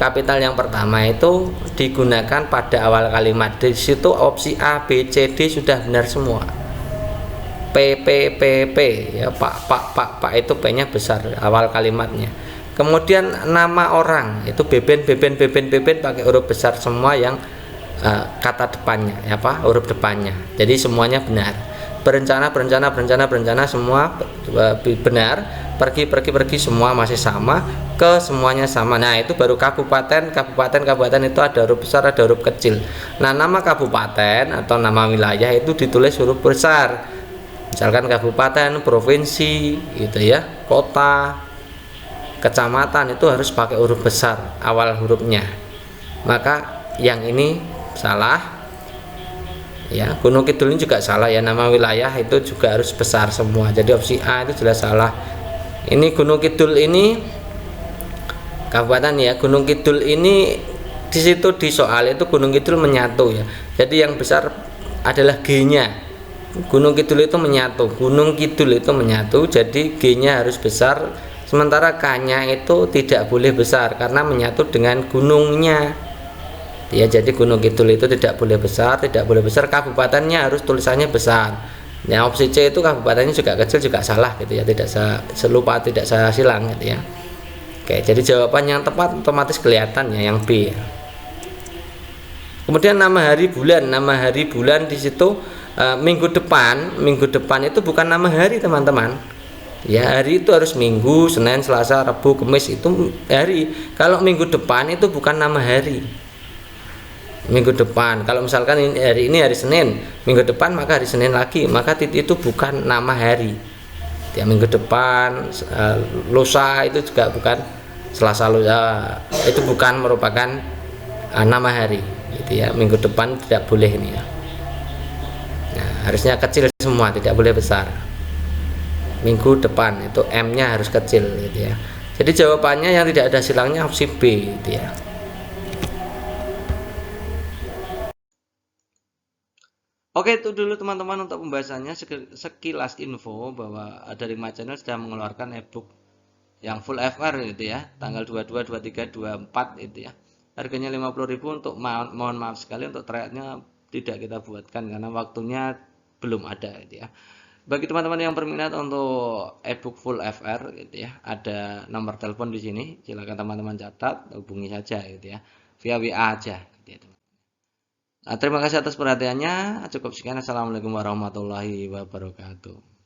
kapital yang pertama itu digunakan pada awal kalimat. Di situ opsi A, B, C, D sudah benar semua. P ya, Pak itu P-nya besar awal kalimatnya. Kemudian nama orang itu beben pakai huruf besar semua yang kata depannya ya, huruf depannya. Jadi semuanya benar. Berencana semua benar. Pergi semua masih sama. Ke semuanya sama. Nah, itu baru kabupaten itu ada huruf besar, ada huruf kecil. Nah, nama kabupaten atau nama wilayah itu ditulis huruf besar. Misalkan kabupaten, provinsi gitu ya, kota, kecamatan itu harus pakai huruf besar awal hurufnya. Maka yang ini salah ya. Gunung Kidul ini juga salah ya, nama wilayah itu juga harus besar semua. Jadi opsi A itu jelas salah. Ini Gunung Kidul ini kabupaten ya. Gunung Kidul ini di situ di soal itu Gunung Kidul menyatu ya. Jadi yang besar adalah G-nya. Gunung Kidul itu menyatu, jadi G-nya harus besar, sementara K-nya itu tidak boleh besar karena menyatu dengan gunungnya. Ya, jadi Gunung Kidul itu tidak boleh besar, kabupatennya harus tulisannya besar. Ya, opsi C itu kabupatennya juga kecil juga salah gitu ya, tidak saya silang gitu ya. Oke, jadi jawaban yang tepat otomatis kelihatan ya, yang B. Kemudian nama hari bulan di situ minggu depan itu bukan nama hari teman-teman ya. Hari itu harus Minggu, Senin, Selasa, Rabu, Kamis itu hari. Kalau minggu depan itu bukan nama hari minggu depan. Kalau misalkan hari ini hari Senin, minggu depan maka hari Senin lagi, maka itu bukan nama hari. Ya, minggu depan, lusa itu juga bukan, Selasa lusa itu bukan merupakan nama hari, gitu ya. Minggu depan tidak boleh ini ya. Nah, harusnya kecil semua, tidak boleh besar. Minggu depan itu M-nya harus kecil, gitu ya. Jadi jawabannya yang tidak ada silangnya opsi B, gitu ya. Oke, itu dulu teman-teman untuk pembahasannya, sekilas info bahwa dari My Channel sudah mengeluarkan ebook yang full FR gitu ya, tanggal 22, 23, 24 itu ya. Harganya 50.000 untuk mohon maaf sekali untuk trayeknya tidak kita buatkan karena waktunya belum ada gitu ya. Bagi teman-teman yang berminat untuk ebook full FR gitu ya, ada nomor telepon di sini, silakan teman-teman catat, hubungi saja gitu ya. Via WA aja gitu ya, teman. Nah, terima kasih atas perhatiannya. Cukup sekian. Assalamualaikum warahmatullahi wabarakatuh.